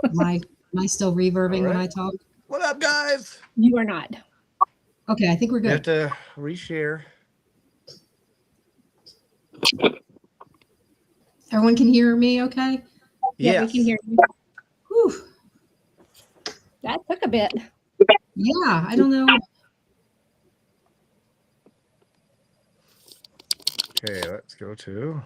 Am I still reverbing when I talk? What up, guys? You are not. Okay, I think we're You have good. to reshare. Everyone can hear me okay? Yeah, we can hear you. Whew. That took a bit. Yeah, I don't know. Okay, let's go to.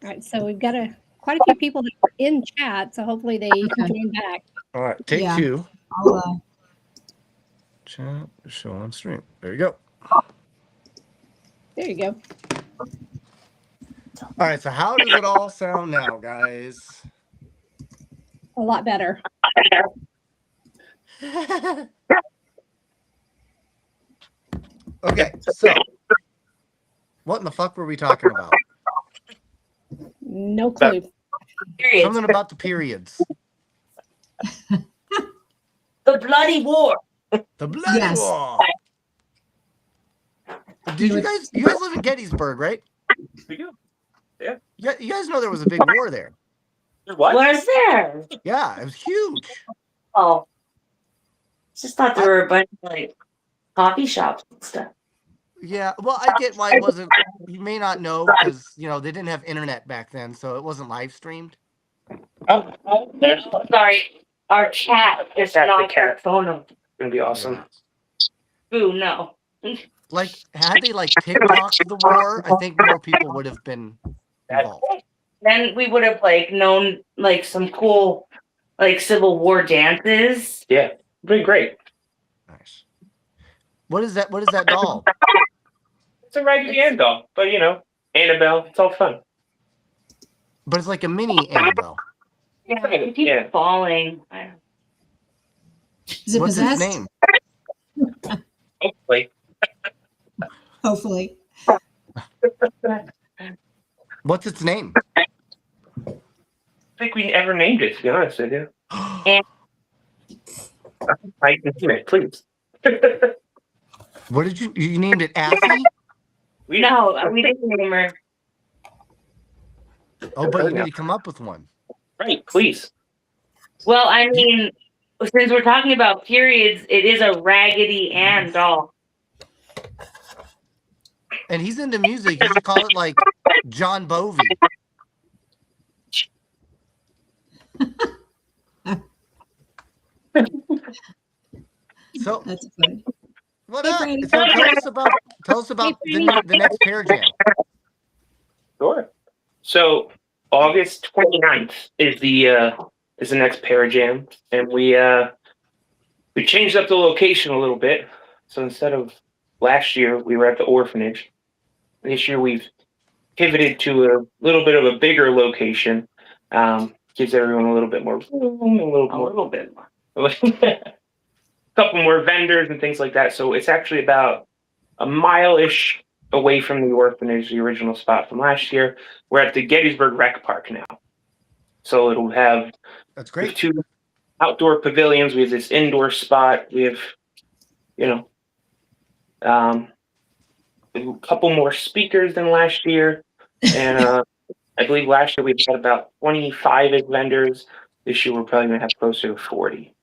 All right, so we've got quite a few people that are in chat, so hopefully they join back. All right, take two. I'll, Chat, show on stream. There you go. There you go. All right, so how does it all sound now, guys? A lot better. Okay, so what in the fuck were we talking about? No clue. Something about the periods. The bloody war. The bloody war. Did you guys live in Gettysburg, right? We do. Yeah. You guys know there was a big war there. What? Where's there? Yeah, it was huge. Oh. Just thought there were a bunch of like coffee shops and stuff. Yeah, well, I get why it wasn't. You may not know because they didn't have internet back then, so it wasn't live streamed. Oh, sorry. Our chat is not your phone number. Gonna be awesome. Ooh, no. Like, had they like TikToked the war, I think more people would have been involved. Then we would have like known like some cool like Civil War dances. Yeah, pretty great. Nice. What is that? What is that doll? It's a Raggedy Ann doll, but Annabelle. It's all fun. But it's like a mini Annabelle. Yeah, it keeps falling. Is it What's possessed? its name? Hopefully. Hopefully. What's its name? I don't think we ever named it, to be honest with you. And I can name it, please. What did you named it? Assy? No, we didn't name her. Oh, but you need to come up with one. Right, please. Well, I mean, since we're talking about periods, it is a Raggedy Ann doll. And he's into music. You should call it like John Bovey. So that's good. What up? So tell us about the next Parajam. Sure. So August 29th is the next Parajam, and we changed up the location a little bit. So instead of last year we were at the orphanage, this year we've pivoted to a little bit of a bigger location. Gives everyone a little bit more room, a little bit more. A couple more vendors and things like that. So it's actually about a mile-ish away from the orphanage, the original spot from last year. We're at the Gettysburg Rec Park now. So it'll have that's great. 2 outdoor pavilions. We have this indoor spot. We have, a couple more speakers than last year. And I believe last year we had about 25 vendors. This year we're probably going to have closer to 40.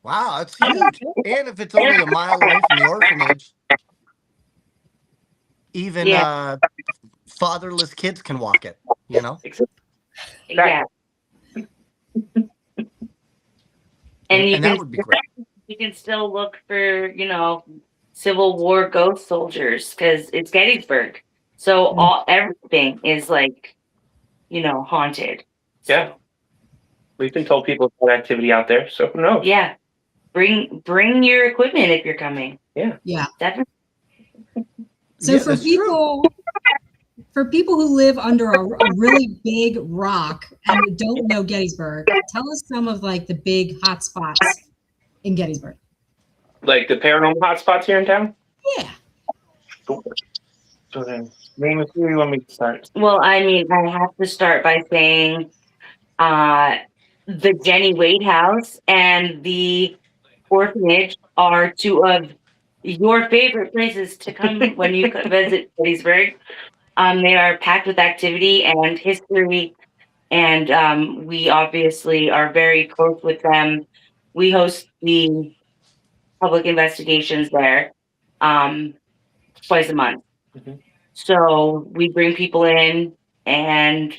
Wow, that's huge. And if it's only a mile away from the orphanage, even fatherless kids can walk it, Yeah. And that would be great. You can still look for, Civil War ghost soldiers because it's Gettysburg. So everything is like, haunted. Yeah. We've been told people about activity out there, so who knows? Yeah. Bring your equipment if you're coming. Yeah. Yeah. Definitely. So for people who live under a really big rock and don't know Gettysburg, tell us some of like the big hot spots in Gettysburg. Like the paranormal hotspots here in town? Yeah. Sure. So then, name a few. You want me to start? Well, I mean, I have to start by saying the Jenny Wade House and the orphanage are 2 of your favorite places to come when you visit Gettysburg. They are packed with activity and history, and we obviously are very close with them. We host the public investigations there twice a month. Mhm. So we bring people in, and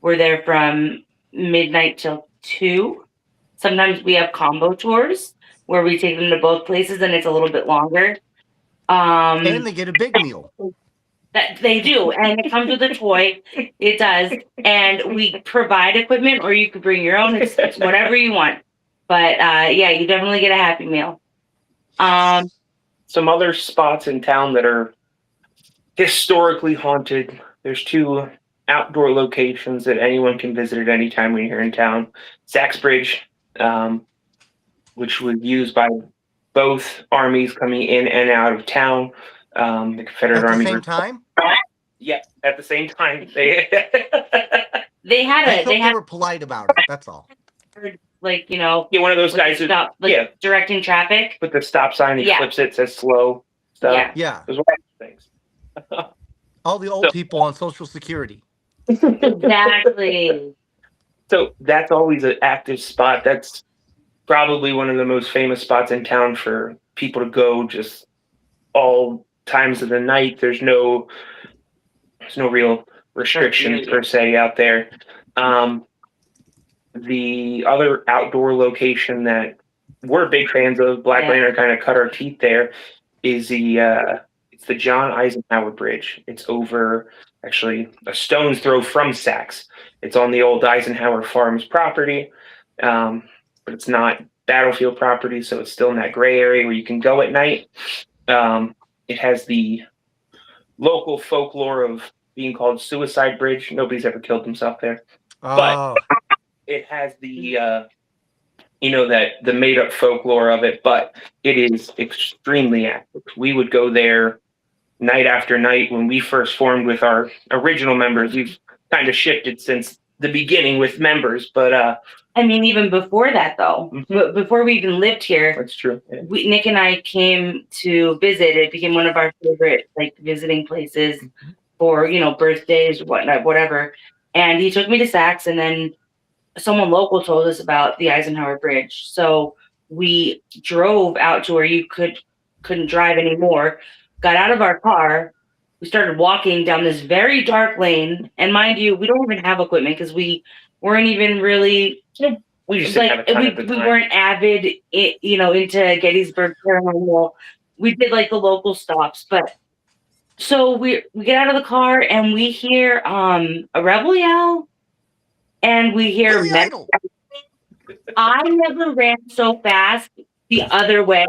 we're there from midnight till 2. Sometimes we have combo tours where we take them to both places, and it's a little bit longer. And they get a big meal. That they do, and it comes with a toy. It does, and we provide equipment, or you could bring your own. It's whatever you want. But yeah, you definitely get a Happy Meal. Some other spots in town that are historically haunted. There's 2 outdoor locations that anyone can visit at any time when you're in town. Sachs Bridge, which was used by both armies coming in and out of town. The Confederate At the Army. same time? Yeah, at the same time. They I hope they were polite about it. That's all. Like, you know, one of those guys who stop, like, directing traffic. put the stop sign, he Yeah. flips it, says slow stuff. Yeah. Yeah. Those one of those things. All the old people on Social Security. Exactly. So that's always an active spot. That's probably one of the most famous spots in town for people to go just all times of the night. There's no real restrictions per se out there. The other outdoor location that we're big fans of, Black Lantern kind of cut our teeth there, is it's the John Eisenhower Bridge. It's over actually a stone's throw from Sachs. It's on the old Eisenhower Farms property, but it's not battlefield property, so it's still in that gray area where you can go at night. It has the local folklore of being called Suicide Bridge. Nobody's ever killed himself there. Oh. It has the that the made up folklore of it, but it is extremely active. We would go there night after night when we first formed with our original members. We've kind of shifted since the beginning with members, but I mean, even before that, though, before we even lived here, that's true. Yeah. Nick and I came to visit. It became one of our favorite, like, visiting places for, you know, birthdays, whatnot, whatever. And he took me to Sachs, and then someone local told us about the Eisenhower Bridge. So we drove out to where you couldn't drive anymore, got out of our car. We started walking down this very dark lane. And mind you, we don't even have equipment because we weren't even really, We just didn't have a ton at the we time. weren't avid, into Gettysburg Paranormal. We did like the local stops, but so we get out of the car and we hear a rebel yell. And we hear Billy Idol. I never ran so fast the other way.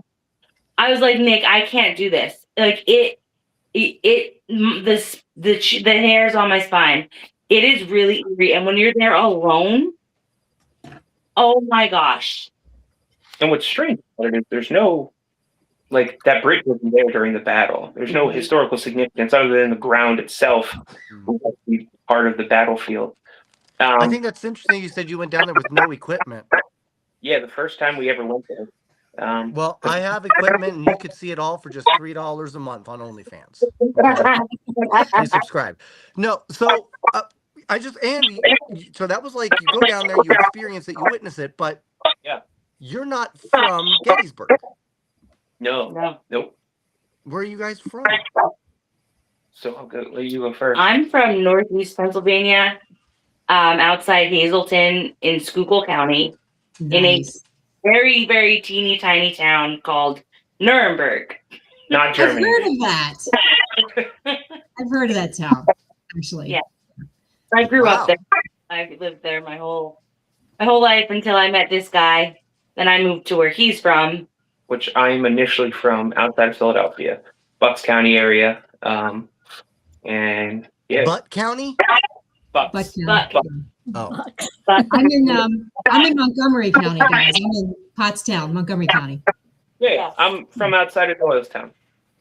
I was like, Nick, I can't do this. Like the hairs on my spine. It is really eerie. And when you're there alone, oh my gosh. And what's strange about it is there's no, like, that bridge wasn't there during the battle. There's no historical significance other than the ground itself being part of the battlefield. I think that's interesting. You said you went down there with no equipment. Yeah, the first time we ever went there. Well, I have equipment, and you could see it all for just $3 a month on OnlyFans. Please subscribe. No, so Andy, so that was like you go down there, you experience it, you witness it, but yeah, you're not from Gettysburg. No. Nope. Where are you guys from? So I'll let you go first. I'm from Northeast Pennsylvania, outside Hazleton in Schuylkill County, in a very, very teeny tiny town called Nuremberg. Not Germany. I've heard of that. I've heard of that town, actually. Yeah. I grew up there. I lived there my whole life until I met this guy. Then I moved to where he's from. Which I'm initially from outside of Philadelphia, Bucks County area. And yeah. Butt County? Bucks. Oh. I'm in Montgomery County, guys. I'm in Pottstown, Montgomery County. Yeah, I'm from outside of Doylestown.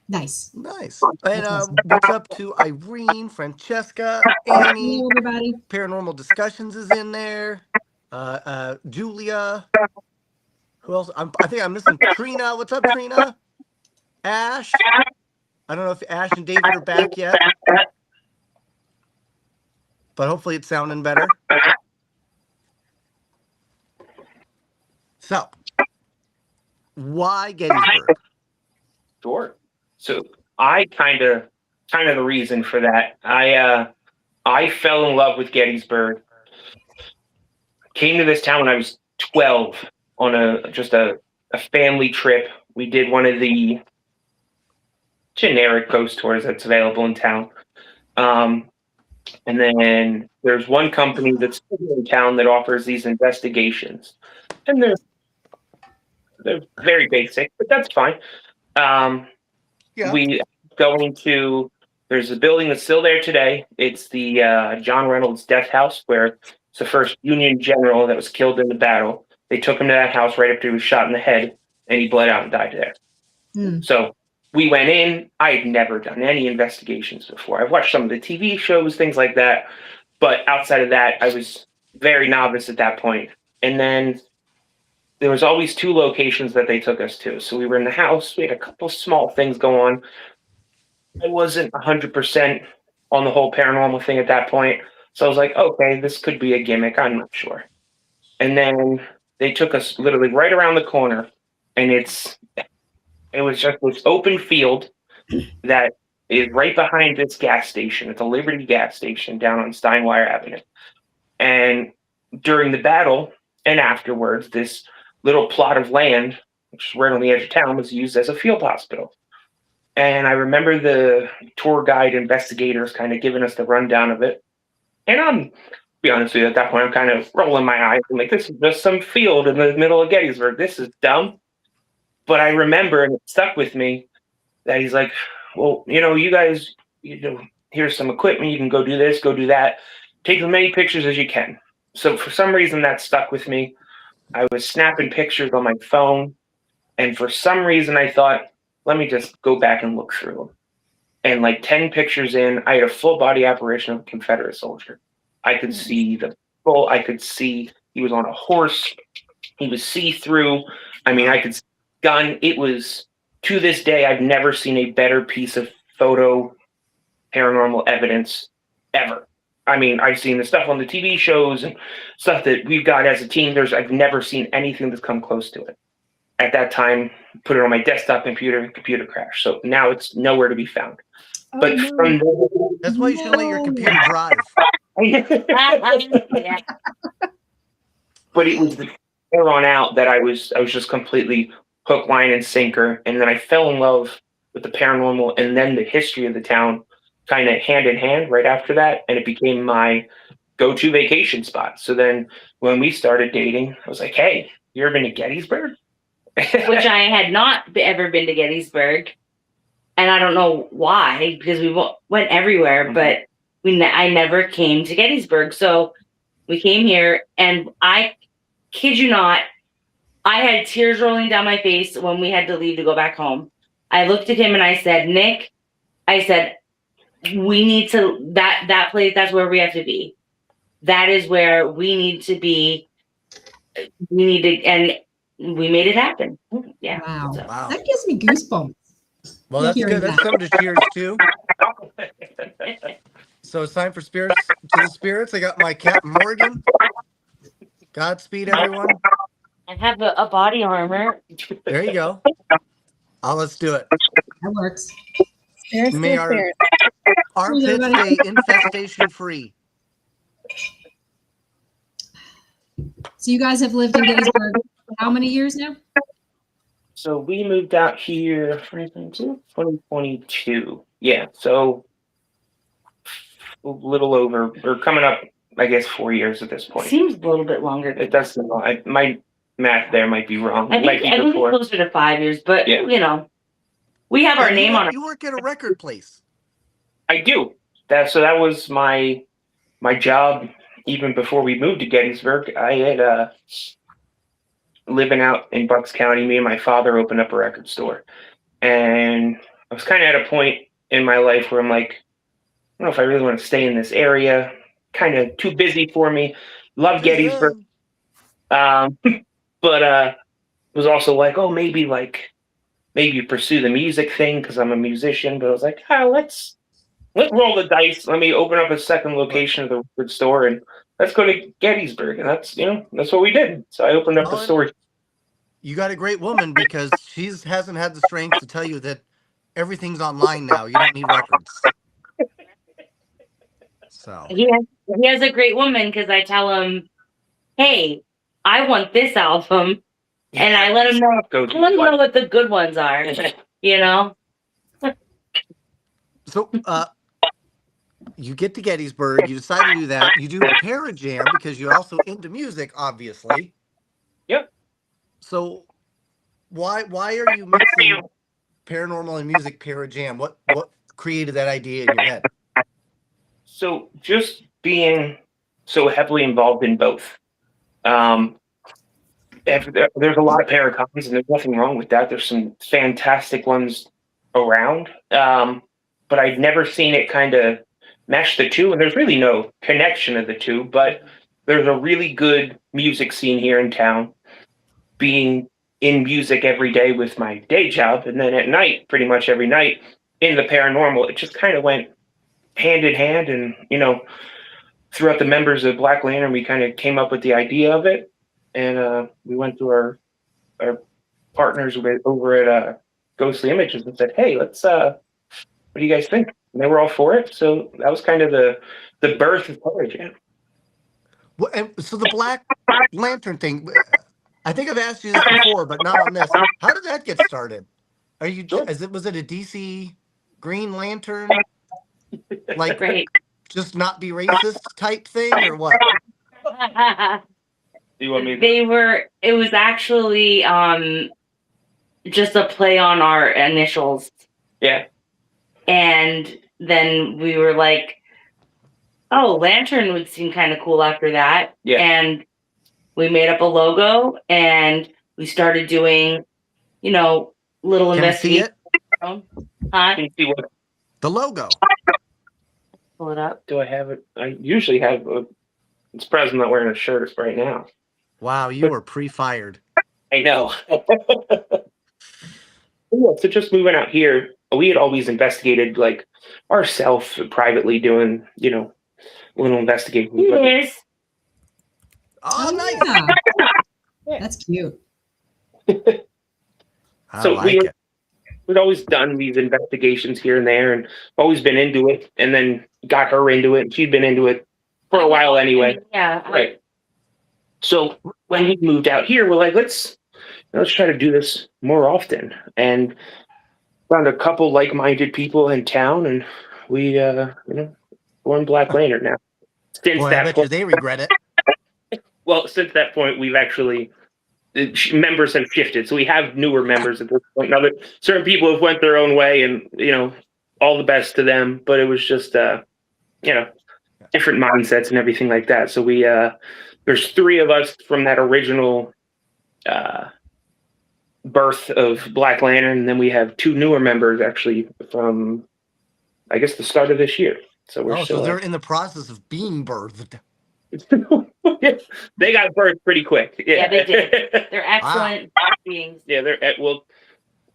Nice. Nice. And what's up to Irene, Francesca, Annie, Hello, everybody. Paranormal Discussions is in there. Julia. Who else? I think I'm missing Trina. What's up, Trina? Ash. I don't know if Ash and David are back yet. but hopefully it's sounding better. So, why Gettysburg? Sure. So I kind of the reason for that. I fell in love with Gettysburg. Came to this town when I was 12 on a family trip. We did one of the generic ghost tours that's available in town. And then there's one company that's in town that offers these investigations, and they're very basic, but that's fine. Yeah. We going to. There's a building that's still there today. It's the John Reynolds Death House, where it's the first Union general that was killed in the battle. They took him to that house right after he was shot in the head, and he bled out and died there. So we went in. I had never done any investigations before. I've watched some of the TV shows, things like that. But outside of that, I was very novice at that point. And then there was always 2 locations that they took us to. So we were in the house. We had a couple small things go on. I wasn't 100% on the whole paranormal thing at that point. So I was like, okay, this could be a gimmick. I'm not sure. And then they took us literally right around the corner. And it was just this open field that is right behind this gas station. It's a Liberty gas station down on Steinwire Avenue. And during the battle and afterwards, this little plot of land, which is right on the edge of town, was used as a field hospital. And I remember the tour guide investigators kind of giving us the rundown of it. And to be honest with you, at that point, I'm kind of rolling my eyes. I'm like, this is just some field in the middle of Gettysburg. This is dumb. But I remember, and it stuck with me, that he's like, well, you guys, here's some equipment. You can go do this, go do that. Take as many pictures as you can. So for some reason, that stuck with me. I was snapping pictures on my phone. And for some reason, I thought, let me just go back and look through them. And like 10 pictures in, I had a full body apparition of a Confederate soldier. I could see the bull. I could see he was on a horse. He was see-through. I mean, I could see the gun. It was, to this day, I've never seen a better piece of photo paranormal evidence ever. I mean, I've seen the stuff on the TV shows and stuff that we've got as a team. I've never seen anything that's come close to it. At that time, put it on my desktop computer crashed. So now it's nowhere to be found. Oh, But no. from That's why you should let your computer drive. Yeah. But it was there on out that I was just completely hook, line, and sinker. And then I fell in love with the paranormal and then the history of the town kind of hand in hand right after that. And it became my go-to vacation spot. So then when we started dating, I was like, hey, you ever been to Gettysburg? Which I had not ever been to Gettysburg. And I don't know why, because we went everywhere, but I never came to Gettysburg. So we came here, and I kid you not, I had tears rolling down my face when we had to leave to go back home. I looked at him and I said, Nick, we need to, that place, that's where we have to be. That is where we need to be. We need to, and we made it happen. Yeah. Wow. So. Wow. That gives me goosebumps. Well, that's Hearing good. That's that. something to cheers to. So it's time for spirits to the spirits. I got my cat Morgan. Godspeed, everyone. I have a body armor. There you go. Let's do it. That works. Spirits, May spirits, our spirits. armpits stay infestation free. So you guys have lived in Gettysburg for how many years now? So we moved out here 2022. Yeah, so a little over, or coming up, I guess, 4 years at this point. Seems a little bit longer. It does. My math there might be wrong. I It might think be it's before. closer to 5 years, but Yeah. we have our name on it. You work at a record place. I do. That was my job even before we moved to Gettysburg. I had living out in Bucks County. Me and my father opened up a record store, and I was kind of at a point in my life where I'm like, I don't know if I really want to stay in this area. Kind of too busy for me. Love Gettysburg, but was also like, oh, maybe pursue the music thing because I'm a musician. But I was like, let's let's roll the dice. Let me open up a second location of the record store, and let's go to Gettysburg. And that's what we did. So I opened up a store. You got a great woman because she hasn't had the strength to tell you that everything's online now. You don't need records. So He has a great woman because I tell him, hey, I want this album. And I let him know. What the good ones are, you know. So, you get to Gettysburg. You decide to do that. You do Parajam because you're also into music, obviously. Yep. So, why are you mixing paranormal and music? Parajam. What created that idea in your head? So, just being so heavily involved in both. There's a lot of paracons, and there's nothing wrong with that. There's some fantastic ones around, but I'd never seen it kind of mesh the two, and there's really no connection of the two, but there's a really good music scene here in town. Being in music every day with my day job, and then at night, pretty much every night, in the paranormal, it just kind of went hand in hand, and, throughout the members of Black Lantern, we kind of came up with the idea of it. And we went to our partners over at Ghostly Images and said, hey, let's, what do you guys think? And they were all for it. So that was kind of the birth of Parajam. Well, and so the Black Lantern thing, I think I've asked you this before, but not on this. How did that get started? Was it a DC Green Lantern? Like, just not be racist type thing or what? Do you want me? It was actually just a play on our initials. Yeah. And then we were like, oh, Lantern would seem kind of cool after that. Yeah. And we made up a logo and we started doing, little investigations. Can you see what? The logo. Pull it up. Do I have it? I usually have it's present not wearing a shirt right now. Wow, you were pre-fired. I know. So just moving out here, we had always investigated like ourselves privately doing, little investigating. Yes. Oh, nice. Yeah. That's cute. So we'd always done these investigations here and there, and always been into it, and then got her into it, and she'd been into it for a while anyway. Yeah. Right. So when we moved out here, we're like, let's try to do this more often, and found a couple like-minded people in town, and we, formed Black Lantern now. Since Boy, I bet you they regret it. Well, since that point, we've actually members have shifted, so we have newer members at this point. Now that certain people have went their own way, and all the best to them. But it was just different mindsets and everything like that. So we there's 3 of us from that original birth of Black Lantern, and then we have 2 newer members actually from, I guess, the start of this year. So we're so they're in the process of being birthed. They got birthed pretty quick. Yeah, they did. They're excellent beings. Yeah,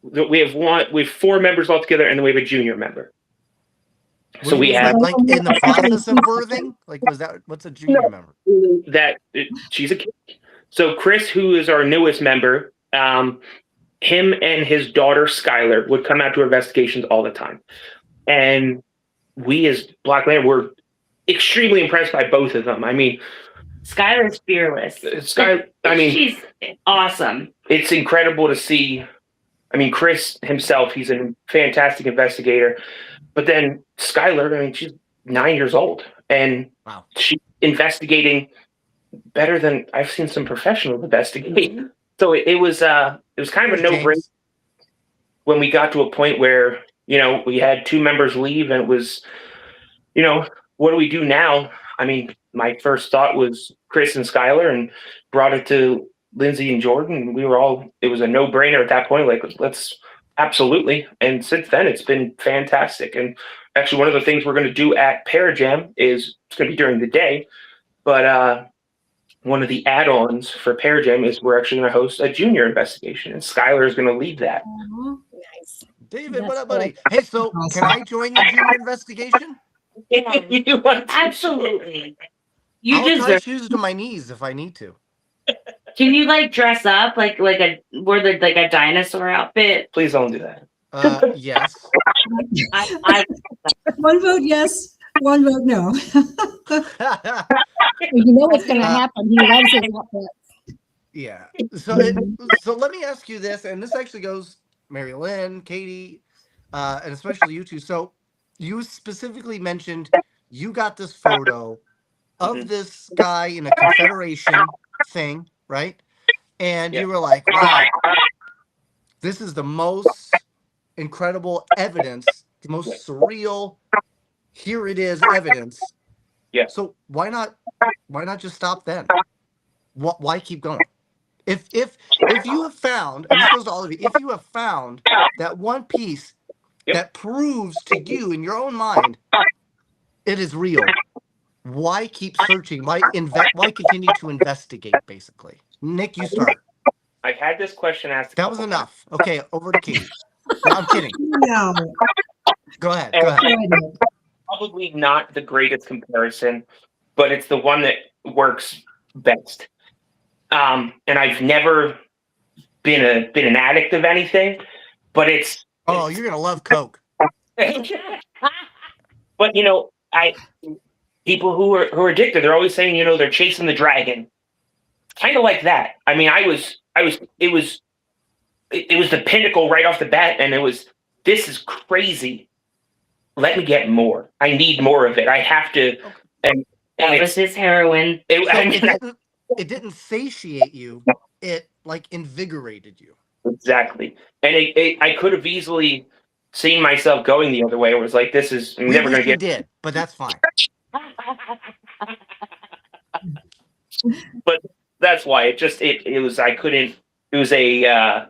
we have 4 members altogether, and then we have a junior member. So we have like in the process of birthing. Like, what's a junior member? She's a kid. So Chris, who is our newest member, him and his daughter Skylar would come out to investigations all the time, and we as Black Lantern were extremely impressed by both of them. I mean, Skylar is fearless. She's awesome. It's incredible to see. I mean, Chris himself, he's a fantastic investigator. But then Skylar, she's 9 years old, and she's investigating better than I've seen some professionals investigate. Mm-hmm. So it was kind of a no-brainer when we got to a point where, we had 2 members leave, and it was, what do we do now? I mean, my first thought was Chris and Skylar, and brought it to Lindsey and Jordan. It was a no-brainer at that point. Like, let's absolutely. And since then, it's been fantastic. And actually, one of the things we're going to do at Parajam is it's going to be during the day, but one of the add-ons for Parajam is we're actually going to host a junior investigation, and Skylar is going to lead that. Nice. David, That's what up, buddy? Hey, so can I join the junior investigation? You want to- Absolutely. You I'll tie deserve. shoes to my knees if I need to. Can you like dress up like a dinosaur outfit? Please don't do that. Yes. I One vote yes, one vote no. You know what's going to happen. He loves his outfit. Yeah. So let me ask you this, and this actually goes MaryLynn, Katie, and especially you two. So you specifically mentioned you got this photo of this guy in a Confederation thing, right? And you were like, wow, this is the most incredible evidence, the most surreal, here it is evidence. Yeah. So why not just stop then? Why keep going? If you have found, and this goes to all of you, if you have found that one piece that proves to you in your own mind it is real, why keep searching? Why continue to investigate? Basically, Nick, you start. I've had this question asked. That was enough. Okay, over to Katie. No, I'm kidding. No. Go ahead. Go ahead. Probably not the greatest comparison, but it's the one that works best. And I've never been an addict of anything, but it's. Oh, you're gonna love Coke. But people who are addicted, they're always saying, they're chasing the dragon. Kind of like that. I mean, it was the pinnacle right off the bat, and this is crazy. Let me get more. I need more of it. I have to. And that was his heroin. It didn't satiate you. It like invigorated you. Exactly. And I could have easily seen myself going the other way. Where it was like, this is I'm never going to get. Did, but that's fine. But that's why it was. I couldn't. It was a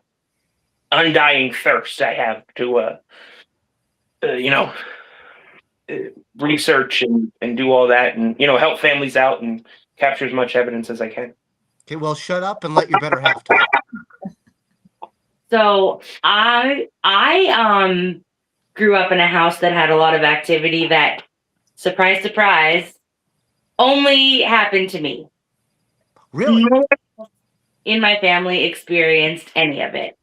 undying thirst I have to research and do all that and help families out and capture as much evidence as I can. Okay, well, shut up and let your better half talk. So I grew up in a house that had a lot of activity that, surprise, surprise, only happened to me. Really? No one in my family experienced any of it.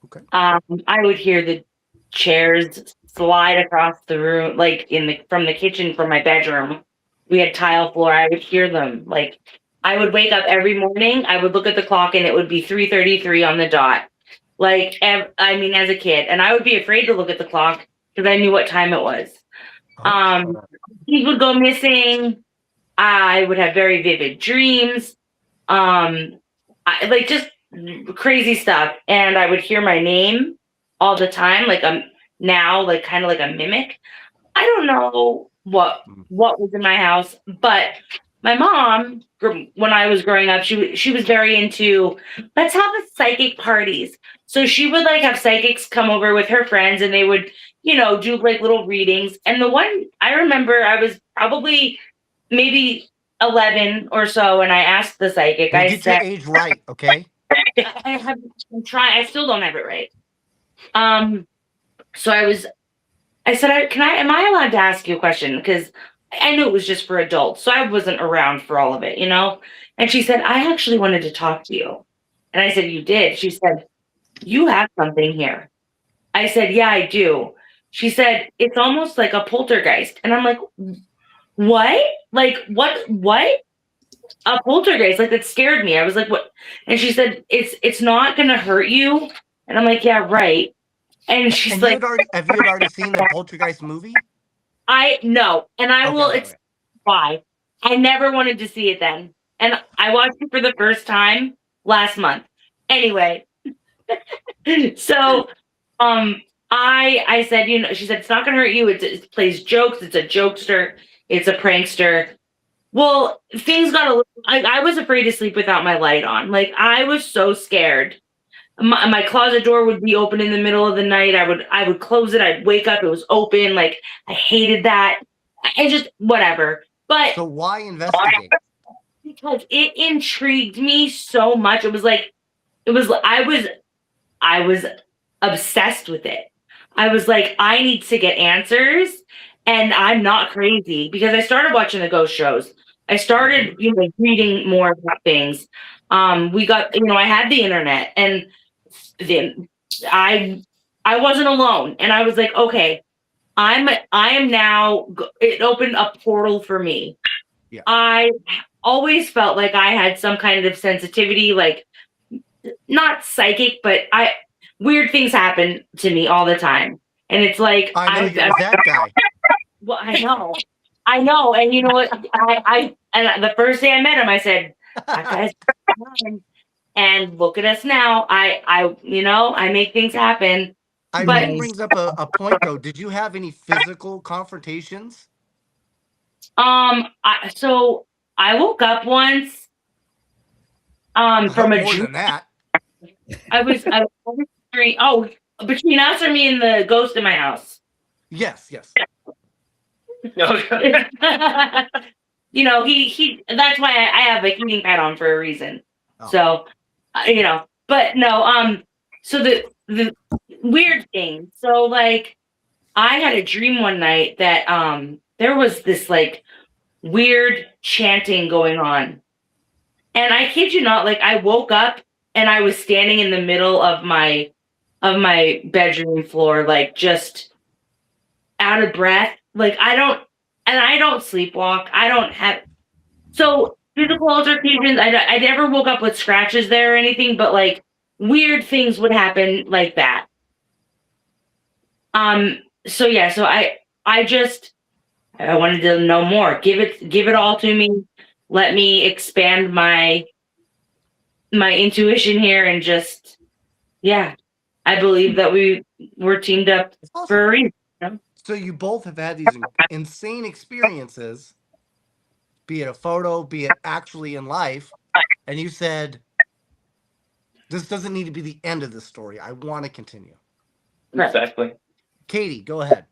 Okay. I would hear the chairs slide across the room, like from the kitchen from my bedroom. We had tile floor. I would hear them. Like I would wake up every morning. I would look at the clock and it would be 3:33 on the dot. Like as a kid, and I would be afraid to look at the clock because I knew what time it was. He would go missing. I would have very vivid dreams. Just crazy stuff. And I would hear my name all the time. Like I'm now like kind of like a mimic. I don't know what was in my house, but my mom, when I was growing up, she was very into, let's have a psychic parties. So she would like have psychics come over with her friends and they would, do like little readings. And the one I remember, I was probably maybe 11 or so. And I asked the psychic, Get your age right. Okay. I'm trying. I still don't have it right. So I said, am I allowed to ask you a question? Because I knew it was just for adults. So I wasn't around for all of it, And she said, I actually wanted to talk to you. And I said, you did? She said, you have something here. I said, yeah, I do. She said, it's almost like a poltergeist. And I'm like, what? Like, what? A poltergeist? Like, that scared me. I was like, what? And she said, it's not going to hurt you. And I'm like, yeah, right. And she's like, have you already seen the Poltergeist movie? No. And I will explain why. I never wanted to see it then. And I watched it for the first time last month. Anyway. So, I said, she said, it's not going to hurt you. It plays jokes. It's a jokester. It's a prankster. Well, things got a little, I was afraid to sleep without my light on. Like, I was so scared. My closet door would be open in the middle of the night. I would close it. I'd wake up. It was open. Like, I hated that. I just, whatever. But so why investigate? Because it intrigued me so much. I was obsessed with it. I was like, I need to get answers, and I'm not crazy because I started watching the ghost shows. I started, reading more about things. We got, I had the internet, and then I wasn't alone, and I was like, okay, I am now. It opened a portal for me. Yeah. I always felt like I had some kind of sensitivity, like not psychic, but weird things happen to me all the time, and it's like I know you're that guy. Well, I know, and you know what? And the first day I met him, I said, "That guy's fine." And look at us now. I make things happen. Irene brings up a point though. Did you have any physical confrontations? So I woke up once. From a more dream. than that. I was wondering. Oh, between us or me and the ghost in my house. Yes. No. He. That's why I have a heating pad on for a reason. Oh. So, but no. So the weird thing. So like, I had a dream one night that there was this like weird chanting going on, and I kid you not, like I woke up and I was standing in the middle of my bedroom floor, like just out of breath. Like I don't sleepwalk. I don't have physical altercations. I never woke up with scratches there or anything, but like weird things would happen like that. So yeah, so I wanted to know more. Give it all to me. Let me expand my intuition here, and just I believe that we were teamed up Awesome. for a reason. So you both have had these insane experiences, be it a photo, be it actually in life, and you said, this doesn't need to be the end of the story. I want to continue. Exactly. Katie, go ahead.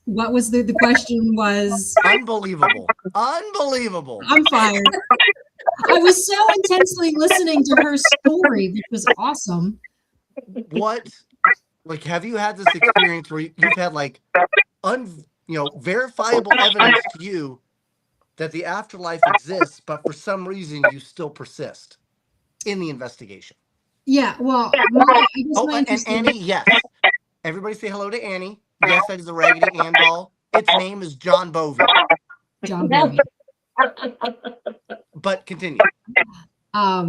What was the question was? Unbelievable. I'm fired. I was so intensely listening to her story, which was awesome. What, like, have you had this experience where you've had like verifiable evidence to you that the afterlife exists, but for some reason you still persist in the investigation? Yeah, well, and Annie, yes. Everybody say hello to Annie. Yes, that is a Raggedy Ann doll. Its name is John Bovey. John Bovey. But continue. I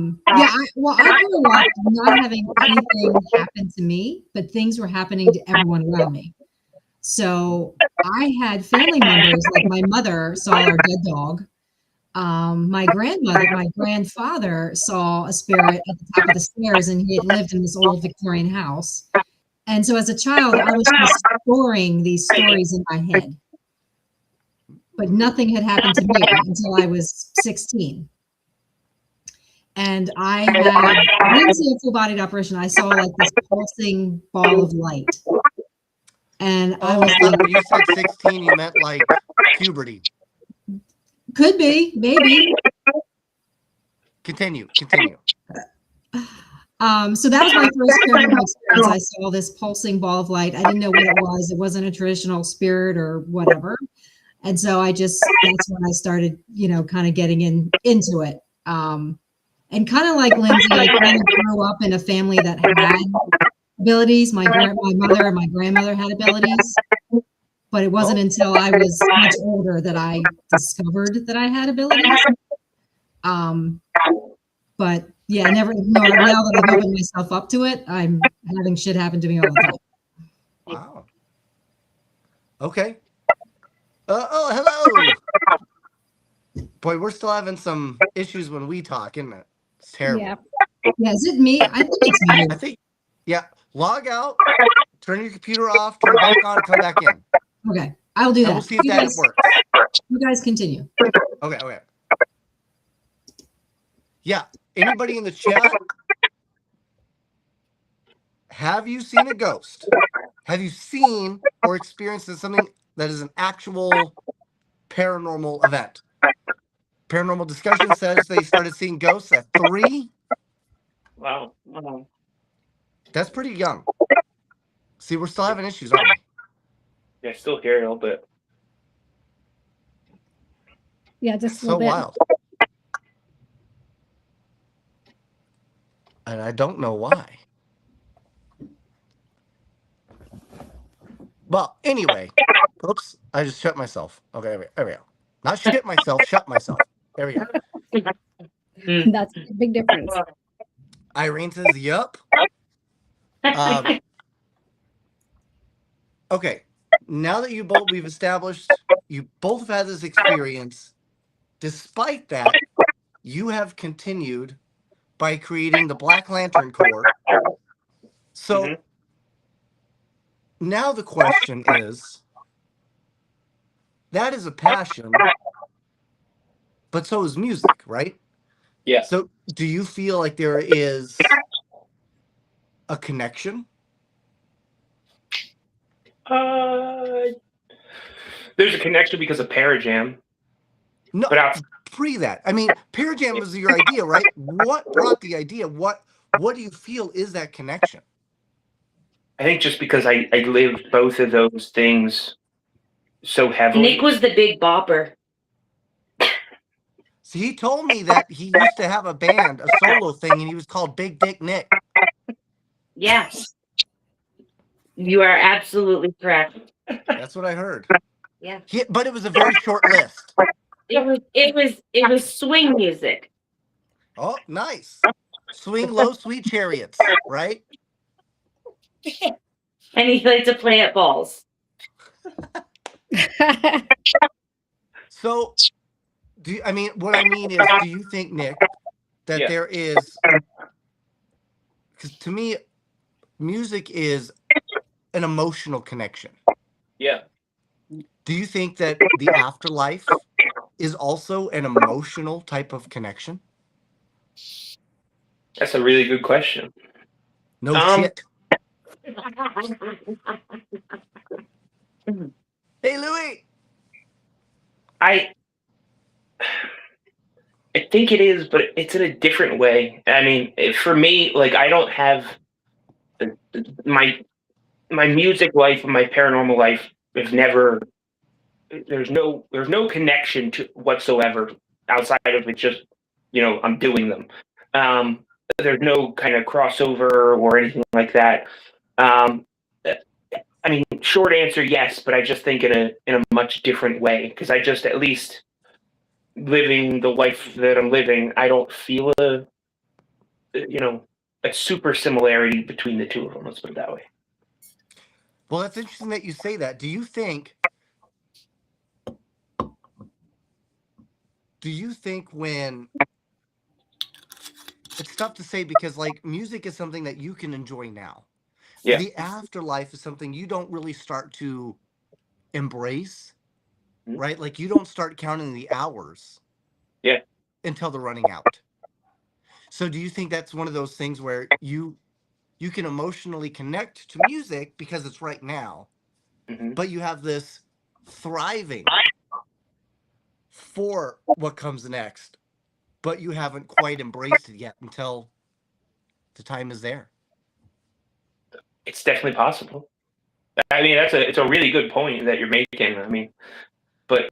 grew up not having anything happen to me, but things were happening to everyone around me. So I had family members, like my mother saw our dead dog. My grandfather saw a spirit at the top of the stairs, and he had lived in this old Victorian house. And so as a child, I was just storing these stories in my head. But nothing had happened to me until I was 16. And I didn't see a full-bodied apparition. I saw like this pulsing ball of light. And I was like, when you said 16, you meant like puberty. Could be, maybe. Continue. So that was my first paranormal experience. I saw this pulsing ball of light. I didn't know what it was. It wasn't a traditional spirit or whatever. And so that's when I started, kind of getting into it. And kind of like Lindsey, I kind of grew up in a family that had abilities. My mother and my grandmother had abilities. But it wasn't until I was much older that I discovered that I had abilities. But yeah, now that I've opened myself up to it, I'm having shit happen to me all the time. Wow. Okay. Hello. Boy, we're still having some issues when we talk, isn't it? It's terrible. Yeah, is it me? I think it's me. Log out, turn your computer off, turn it back on, and come back in. Okay, I'll do that. And we'll see if that works. You guys continue. Okay. Yeah. Anybody in the chat? Have you seen a ghost? Have you seen or experienced something that is an actual paranormal event? Paranormal Discussion says they started seeing ghosts at 3. Wow. That's pretty young. See, we're still having issues, aren't we? Yeah, I still hear it a little bit. Yeah, just That's a so little bit. wild. And I don't know why. Well, anyway. Oops, I just shut myself. Okay, there we go. Not shit myself, shut myself. There we go. That's a big difference. Irene says, yup. Okay, now that we've established you both have had this experience, despite that, you have continued by creating the Black Lantern Corps. So now the question is, that is a passion, but so is music, right? Yeah. So do you feel like there is a connection? There's a connection because of Parajam. No, But pre that. I mean, Parajam was your idea, right? What brought the idea? What do you feel is that connection? I think just because I lived both of those things so heavily. Nick was the big bopper. See, he told me that he used to have a band, a solo thing, and he was called Big Dick Nick. Yes. You are absolutely correct. That's what I heard. Yeah. But it was a very short list. It was swing music. Oh, nice. Swing low, sweet chariots, right? And he liked to play at balls. So, what I mean is, do you think, Nick, that Yeah. there is, because to me, music is an emotional connection. Yeah. Do you think that the afterlife is also an emotional type of connection? That's a really good question. No shit. Hey, Louis. I think it is, but it's in a different way. I mean, for me, like I don't have my music life and my paranormal life have never. There's no connection to whatsoever outside of it. Just I'm doing them. There's no kind of crossover or anything like that. I mean, short answer, yes, but I just think in a much different way because I just at least living the life that I'm living, I don't feel a super similarity between the two of them. Let's put it that way. Well, that's interesting that you say that. Do you think when it's tough to say because like music is something that you can enjoy now. Yeah. The afterlife is something you don't really start to embrace, right? Like you don't start counting the hours. Yeah. Until they're running out. So do you think that's one of those things where you can emotionally connect to music because it's right now, but you have this thriving for what comes next, but you haven't quite embraced it yet until the time is there? It's definitely possible. I mean, it's a really good point that you're making. I mean, but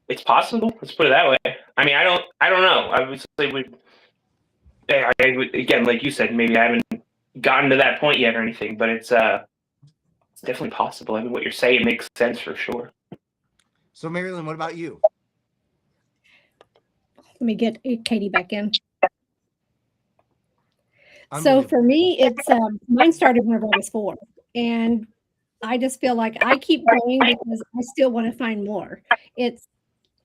it's possible. Let's put it that way. I mean, I don't know. I would say again, like you said, maybe I haven't gotten to that point yet or anything, but it's definitely possible. I mean, what you're saying makes sense for sure. So, MaryLynn, what about you? Let me get Katie back in. So for me, it's mine started whenever I was 4, and I just feel like I keep going because I still want to find more. It's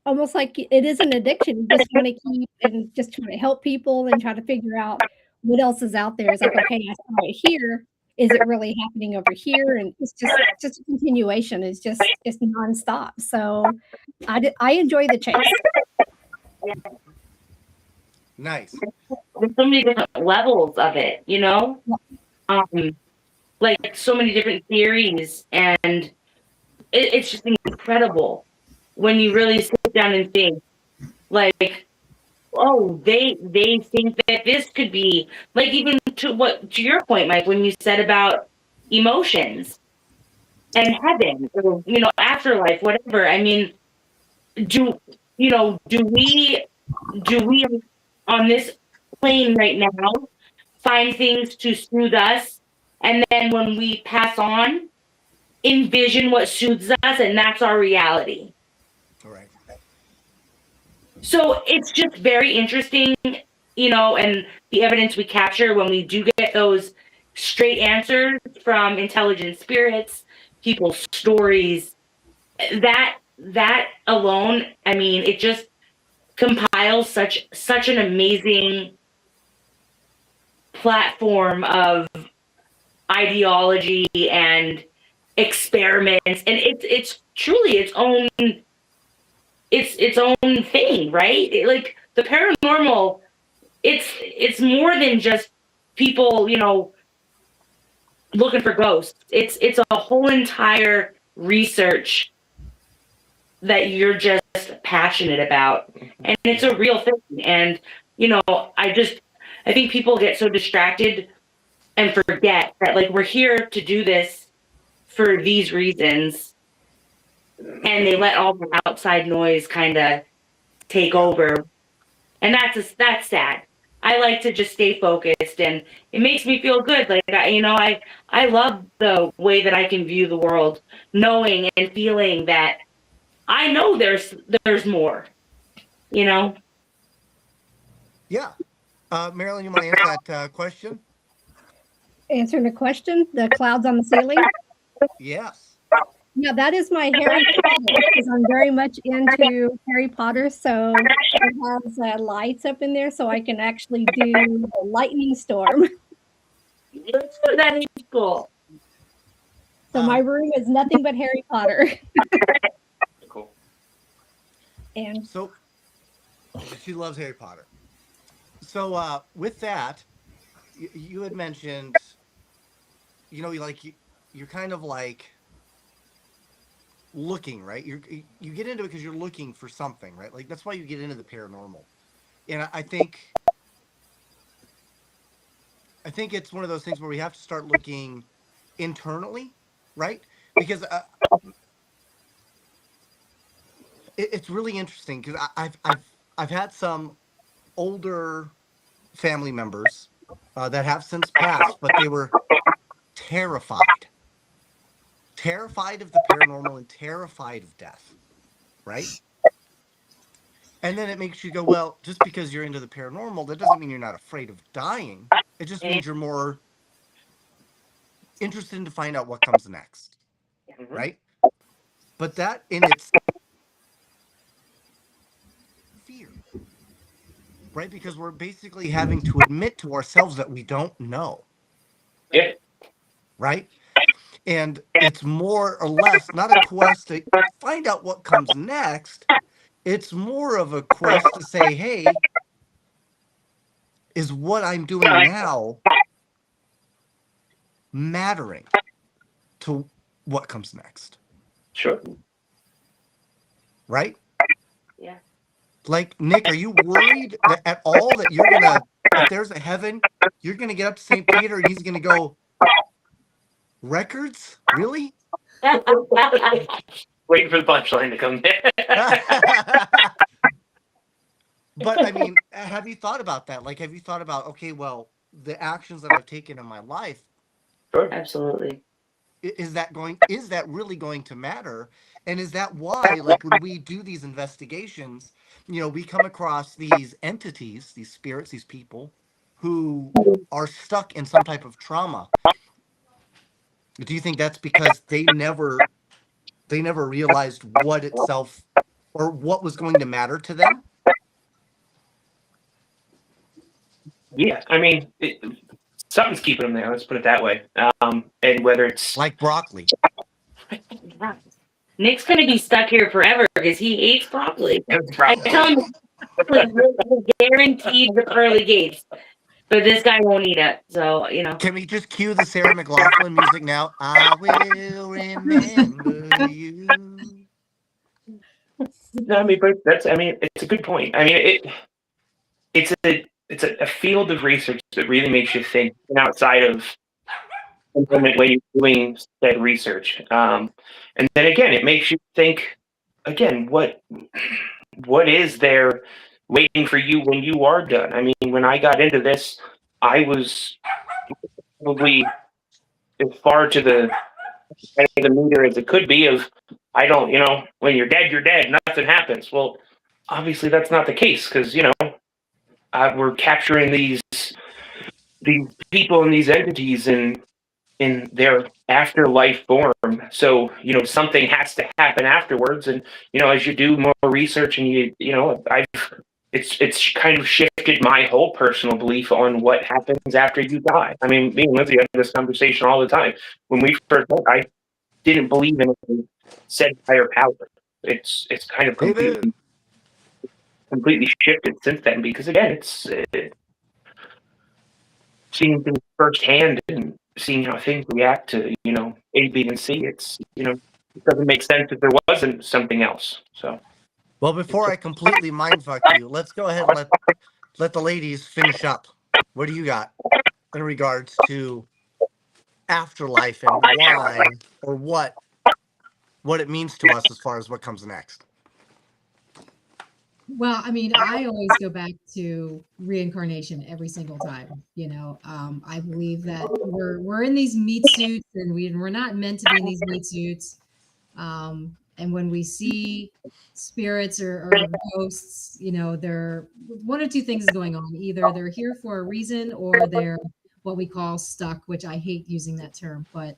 almost like it is an addiction. You just want to keep and just try to help people and try to figure out what else is out there. It's like, okay, I saw it here. Is it really happening over here? And it's just a continuation. It's nonstop. So I enjoy the chase. Nice. There's so many different levels of it, like so many different theories, and it's just incredible when you really sit down and think. Like oh, they think that this could be like, even to your point, Mike, when you said about emotions and heaven, or afterlife, whatever. I mean, do do we on this plane right now find things to soothe us, and then when we pass on, envision what soothes us, and that's our reality? All right. So it's just very interesting, and the evidence we capture when we do get those straight answers from intelligent spirits, people's stories, that alone, I mean, it just compiles such an amazing platform of ideology and experiments, and it's truly its own thing, right? Like the paranormal, it's more than just people, looking for ghosts. It's a whole entire research that you're just passionate about, and it's a real thing. And I think people get so distracted and forget that, like, we're here to do this for these reasons, and they let all the outside noise kind of take over, and that's sad. I like to just stay focused, and it makes me feel good. Like, I love the way that I can view the world, knowing and feeling that I know there's more. Yeah. MaryLynn, you want to answer that question? Answering the question, the clouds on the ceiling. Yes. Yeah, that is my Harry Potter, because I'm very much into Harry Potter. So it has lights up in there, so I can actually do the lightning storm. That is cool. So my room is nothing but Harry Potter. Cool. And so she loves Harry Potter. So with that, you had mentioned, you're kind of like looking, right? You get into it because you're looking for something, right? Like that's why you get into the paranormal. And I think it's one of those things where we have to start looking internally, right? Because it's really interesting, because I've had some older family members that have since passed, but they were terrified of the paranormal and terrified of death, right? And then it makes you go, well, just because you're into the paranormal, that doesn't mean you're not afraid of dying. It just means you're more interested in to find out what comes next, right? But that in its fear, right? Because we're basically having to admit to ourselves that we don't know. Yeah. Right? And it's more or less not a quest to find out what comes next. It's more of a quest to say, hey, is what I'm doing now mattering to what comes next? Sure. Right? Yeah. Like, Nick, are you worried at all that you're gonna, if there's a heaven, you're gonna get up to St. Peter and he's gonna go, records? Really? Waiting for the punchline to come in. But I mean, have you thought about that? Like, have you thought about, okay, well, the actions that I've taken in my life, Sure. Absolutely. is that really going to matter? And is that why, like, when we do these investigations, we come across these entities, these spirits, these people who are stuck in some type of trauma? Do you think that's because they never realized what itself, or what was going to matter to them? Yeah, I mean, something's keeping them there. Let's put it that way. And whether it's Like broccoli. Nick's gonna be stuck here forever because he hates broccoli. I broccoli. tell him guaranteed the pearly gates, but this guy won't eat it. So Can we just cue the Sarah McLachlan music now? I will remember you. No, I mean, but it's a good point. I mean, it's a field of research that really makes you think outside of the moment when you're doing said research. And then again, it makes you think again, what is there waiting for you when you are done? I mean, when I got into this, I was probably as far to the end of the meter as it could be of I don't, when you're dead, nothing happens. Well, obviously that's not the case because, we're capturing these people and these entities in their afterlife form. So, something has to happen afterwards. And, as you do more research and it's kind of shifted my whole personal belief on what happens after you die. I mean, me and Lindsay have this conversation all the time. When we first met, I didn't believe in a said higher power. It's kind of completely shifted since then because again, it's seeing things firsthand and seeing how things react to A, B, and C. It's it doesn't make sense if there wasn't something else. So, Well, before I completely mindfuck you, let's go ahead and let the ladies finish up. What do you got in regards to afterlife and why or what it means to us as far as what comes next? Well, I mean, I always go back to reincarnation every single time. I believe that we're in these meat suits, and we're not meant to be in these meat suits. And when we see spirits or ghosts, they're one or two things is going on. Either they're here for a reason, or they're what we call stuck, which I hate using that term, but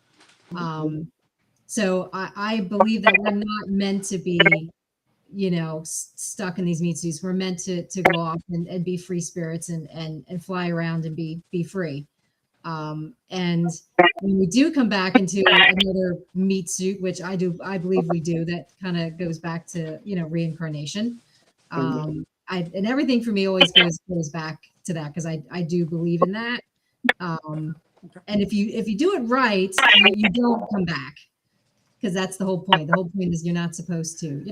so I believe that we're not meant to be stuck in these meat suits. We're meant to go off and be free spirits and fly around and be free. And when we do come back into another meat suit, which I believe we do, that kind of goes back to reincarnation. And everything for me always goes back to that because I do believe in that. And if you do it right, you don't come back. Because that's the whole point. The whole point is you're not supposed to.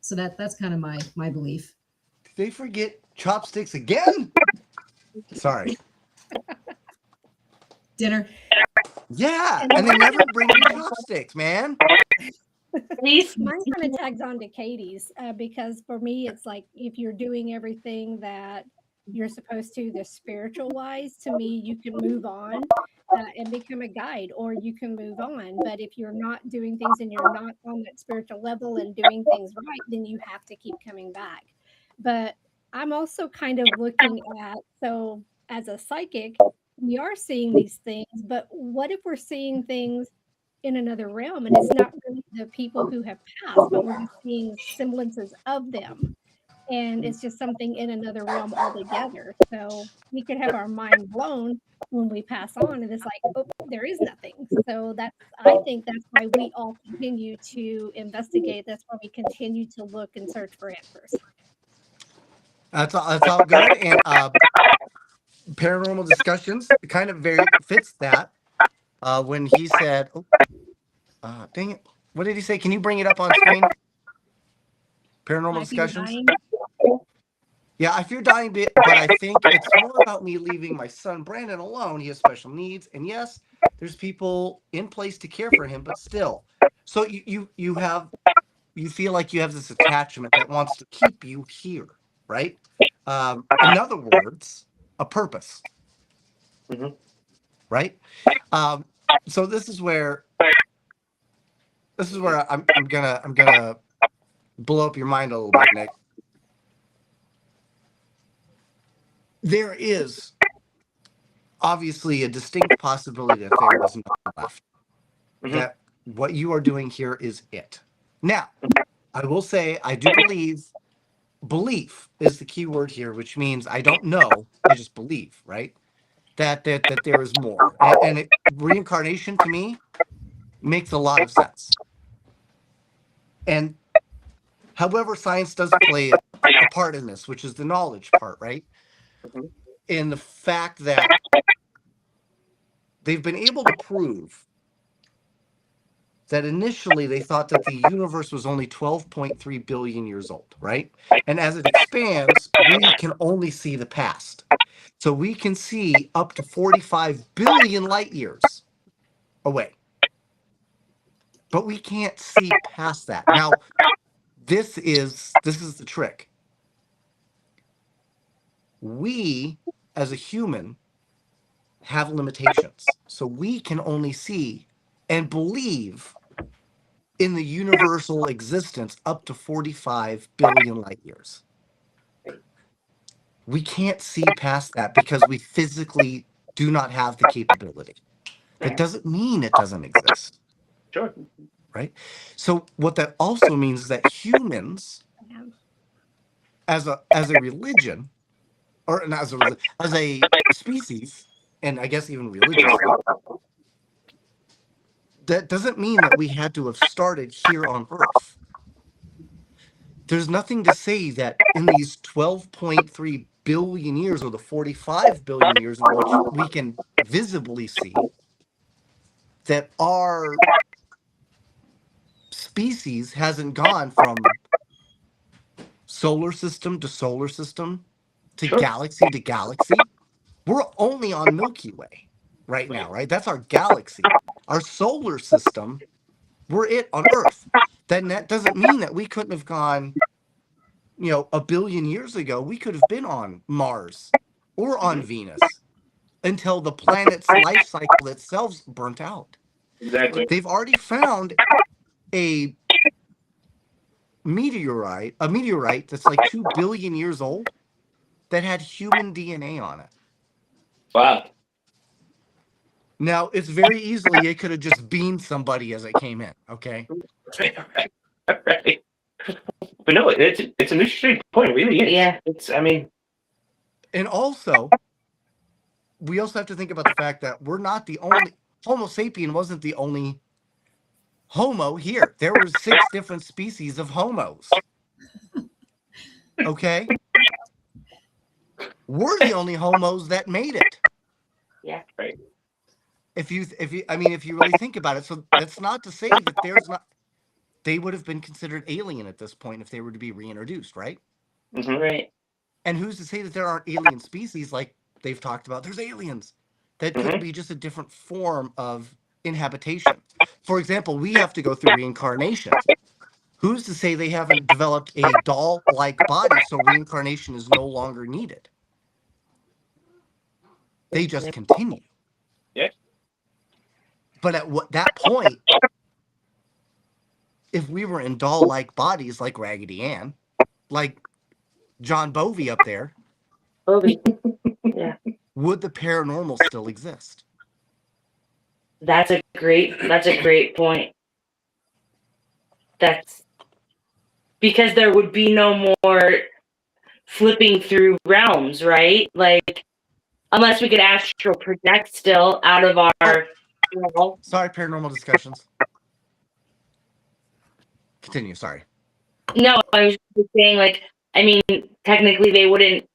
So that's kind of my belief. Did they forget chopsticks again? Sorry. Dinner. Yeah, and they never bring me chopsticks, man. Mine kind of tags on to Katie's because for me, it's like if you're doing everything that you're supposed to, the spiritual wise, to me, you can move on and become a guide, or you can move on. But if you're not doing things and you're not on that spiritual level and doing things right, then you have to keep coming back. But I'm also kind of looking at, so as a psychic, we are seeing these things, but what if we're seeing things in another realm and it's not really the people who have passed, but we're just seeing semblances of them? And it's just something in another realm altogether. So we could have our mind blown when we pass on, and it's like, oh, there is nothing. So I think that's why we all continue to investigate. That's why we continue to look and search for answers. That's all good. And paranormal discussions kind of very fits that. When he said, dang it, what did he say? Can you bring it up on screen? Paranormal discussions. Yeah, I fear dying, but I think it's more about me leaving my son Brandon alone. He has special needs, and yes, there's people in place to care for him, but still. So you feel like you have this attachment that wants to keep you here, right? In other words, a purpose, right? So this is where I'm gonna blow up your mind a little bit, Nick. There is obviously a distinct possibility that there is nothing left. That what you are doing here is it. Now, I will say I do belief is the key word here, which means I don't know, I just believe, right? That there is more. And reincarnation to me makes a lot of sense. And however, science does play a part in this, which is the knowledge part, right? In the fact that they've been able to prove that initially they thought that the universe was only 12.3 billion years old, right? And as it expands, we can only see the past. So we can see up to 45 billion light years away. But we can't see past that. Now, this is the trick. We, as a human, have limitations. So we can only see and believe in the universal existence up to 45 billion light years. We can't see past that because we physically do not have the capability. That doesn't mean it doesn't exist. Sure. Right? So what that also means is that humans, as a religion, or not as a religion, as a species, and I guess even religiously, that doesn't mean that we had to have started here on Earth. There's nothing to say that in these 12.3 billion years or the 45 billion years in which we can visibly see that our species hasn't gone from solar system to solar system to Sure. galaxy to galaxy. We're only on Milky Way right now, right? That's our galaxy. Our solar system, we're it on Earth. Then that doesn't mean that we couldn't have gone, a billion years ago. We could have been on Mars or on Venus until the planet's life cycle itself burnt out. Exactly. They've already found a meteorite that's like 2 billion years old that had human DNA on it. Wow. Now, it's very easily, it could have just beamed somebody as it came in, okay? Right. But no, it's an interesting point. It really is. Yeah. And also, we also have to think about the fact that we're not the only, Homo sapien wasn't the only Homo here. There were 6 different species of Homos. Okay? We're the only Homos that made it. Yeah. Right. If you really think about it, so that's not to say that they would have been considered alien at this point if they were to be reintroduced, right? Mm-hmm. Right. And who's to say that there aren't alien species like they've talked about? There's aliens that could be just a different form of inhabitation. For example, we have to go through reincarnation. Who's to say they haven't developed a doll-like body so reincarnation is no longer needed? They just continue. Yeah. But at that point, if we were in doll-like bodies like Raggedy Ann, like John Bovey up there, Bobby. Yeah. would the paranormal still exist? That's a great point. That's because there would be no more flipping through realms, right? Like, unless we could astral project still out of our. Sorry, paranormal discussions. Continue, sorry. No, I was just saying, technically they wouldn't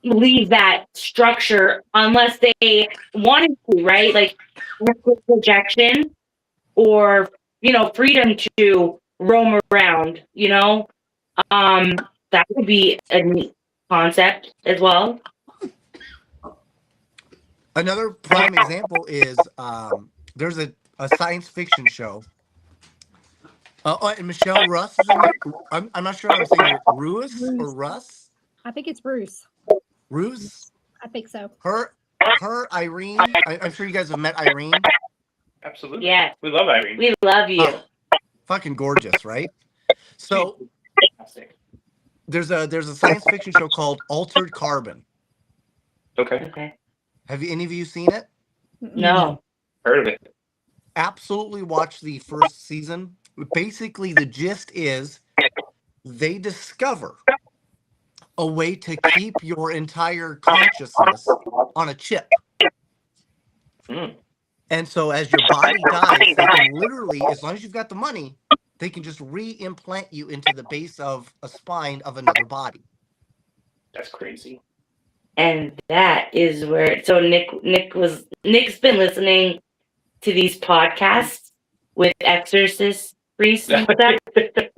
leave that structure unless they wanted to, right? Like projection or, freedom to roam around, that would be a neat concept as well. Another prime example is there's a science fiction show. And Michelle Russ is in there. I'm not sure how I'm saying it. Russ or Russ? I think it's Bruce. Russ? I think so. Her, Irene. I'm sure you guys have met Irene. Absolutely. Yeah. We love Irene. We love you. Fucking gorgeous, right? So Fantastic. there's a science fiction show called Altered Carbon. Okay. Okay. Have any of you seen it? No. Heard of it. Absolutely watch the first season. Basically, the gist is they discover a way to keep your entire consciousness on a chip. Mm. And so as your body dies, they can literally, as long as you've got the money, they can just re-implant you into the base of a spine of another body. That's crazy. And that is where Nick's been listening to these podcasts with exorcist priests and stuff.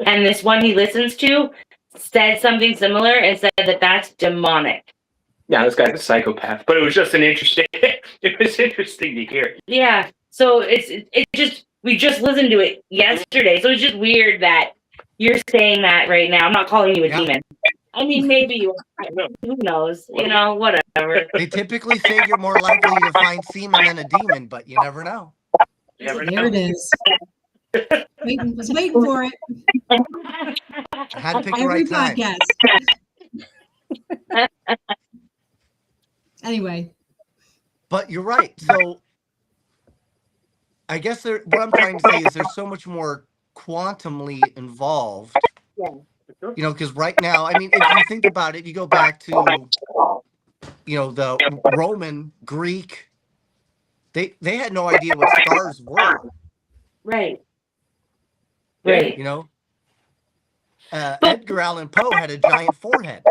And this one he listens to said something similar and said that that's demonic. Yeah, this guy's a psychopath. But it was just it was interesting to hear. Yeah. So it just we just listened to it yesterday. So it's just weird that you're saying that right now. I'm not calling you a demon. I mean, maybe you are. Who knows? You know, whatever. They typically say you're more likely to find semen than a demon, but you never know. You never There know. it is. Was waiting for it. I had to pick the Every right time. podcast. Anyway, But you're right. So I guess what I'm trying to say is there's so much more quantumly involved. You know, because right now, I mean, if you think about it, you go back to, you know, the Roman, Greek, they had no idea what stars were. Right. Yeah. Right. You know, Edgar Allan Poe had a giant forehead.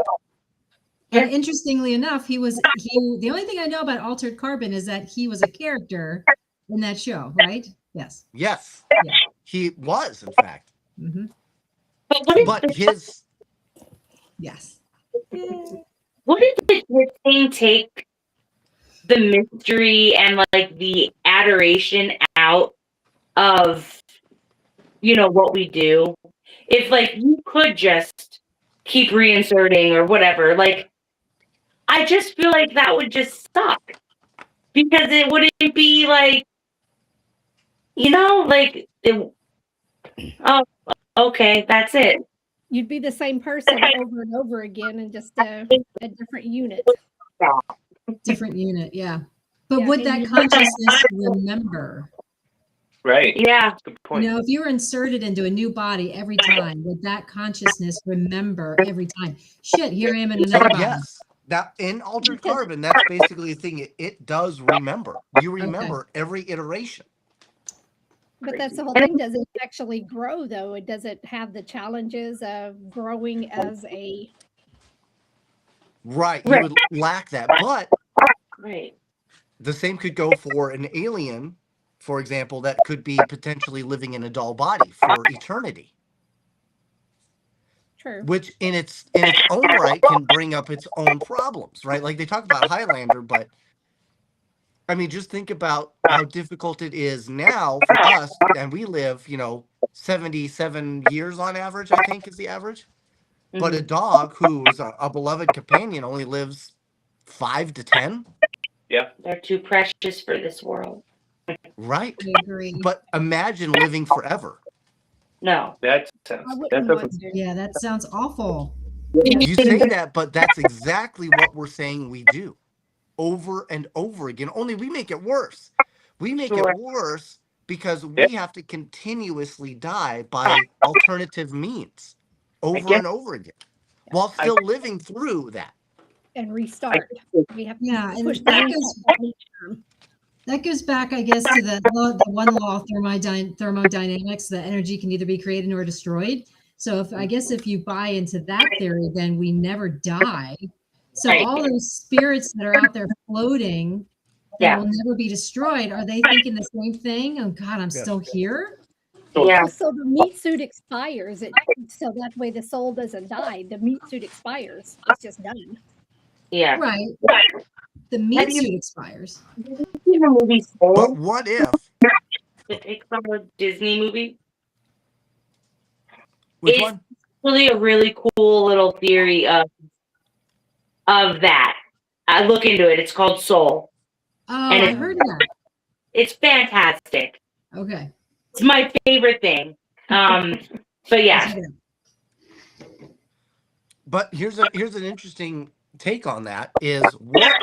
and interestingly enough, he the only thing I know about Altered Carbon is that he was a character in that show, right? Yes. Yes, Yeah. he was, in fact. Mm-hmm. But his Yes. What did the thing take the mystery and like the adoration out of, you know, what we do? If like you could just keep reinserting or whatever, like I just feel like that would just suck because it wouldn't be like, you know, like oh, okay, that's it. You'd be the same person over and over again and just a different unit. Different unit, yeah. But Yeah, would and that you- consciousness remember? Right. Yeah. Good point. You know, if you were inserted into a new body every time, would that consciousness remember every time? Shit, here I am in another body. yes, that in Altered Carbon, that's basically the thing. It does remember. You remember every iteration. But that's the whole thing. Does it actually grow, though? Does it have the challenges of growing as a... Right, you Right. would lack that. But Right. the same could go for an alien, for example, that could be potentially living in a dull body for eternity, True. which in its own right can bring up its own problems, right? Like they talk about Highlander, but I mean, just think about how difficult it is now for us, and we live, you know, 77 years on average, I think is the average. But a dog who is a beloved companion only lives 5 to 10. They're too precious for this world. Right. I agree. But imagine living forever. No. That I sounds. That wouldn't want doesn't. to. Yeah, that sounds awful. You say that, but that's exactly what we're saying we do over and over again. Only we make it worse. We make Sure. it worse because we have to continuously die by alternative means over and over again while still living through that. And restart. We have to Yeah, and push that things goes back long term. That goes back, I guess, to the one law of thermodynamics, that energy can either be created or destroyed. So if you buy into that theory, then we never die. So Right. all those spirits that are out there floating that Yeah. will never be destroyed, are they thinking the same thing? Oh God, I'm still here? Yeah. So the meat suit expires. So that way the soul doesn't die. The meat suit expires. It's just done. Yeah. Right. The Have meat you- suit expires. You know, movie Soul? But what if, The Pixar Disney movie. which It's one? really a really cool little theory of that. I look into it. It's called Soul. Oh, And I it- heard that. It's fantastic. Okay. It's my favorite thing. But yeah. But here's an interesting take on that is what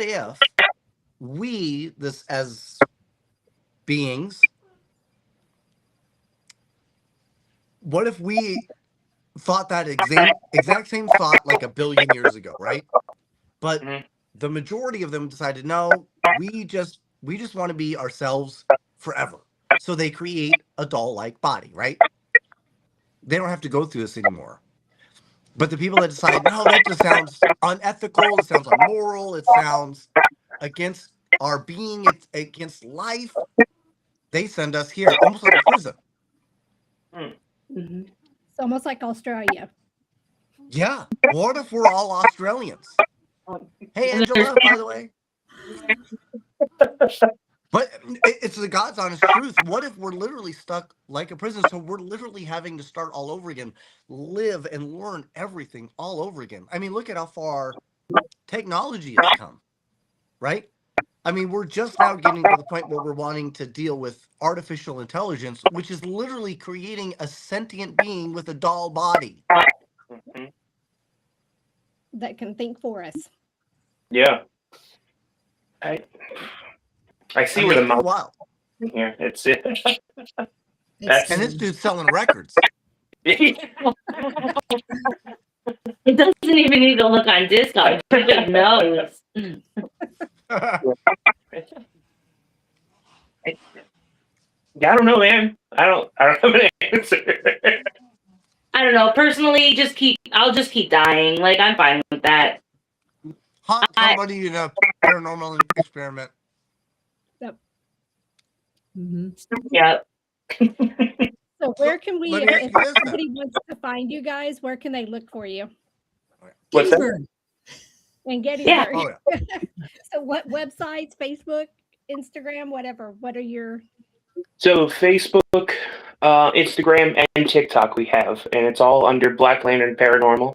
if we, this as beings, what if we thought that exact same thought like a billion years ago, right? But Mhm. the majority of them decided, no, we just want to be ourselves forever. So they create a doll-like body, right? They don't have to go through this anymore. But the people that decide, no, that just sounds unethical, it sounds immoral, it sounds against are being against life, they send us here, almost like a prison. Mm-hmm. It's almost like Australia. Yeah. What if we're all Australians? Hey, Angela, by the way. But it's the God's honest truth. What if we're literally stuck like a prison? So we're literally having to start all over again, live and learn everything all over again. I mean, look at how far technology has come, right? I mean, we're just now getting to the point where we're wanting to deal with artificial intelligence, which is literally creating a sentient being with a doll body. Mhm. That can think for us. Yeah. I see I mean, where the it's pretty mouth wild. here. It's it. It's, And this dude's selling records. It doesn't even need to look on Discog. It just knows. Yeah, I don't know, man. I don't have an answer. I don't know. Personally, I'll just keep dying. Like, I'm fine with that. Haunt somebody in a paranormal experiment. Mhm. Yeah. So where can we, let me ask if you this then. somebody wants to find you guys, where can they look for you? What's that? Gettysburg. In Gettysburg. Oh, yeah. So what websites, Facebook, Instagram, whatever, what are your, So Facebook, Instagram, and TikTok we have, and it's all under Black Lantern Paranormal.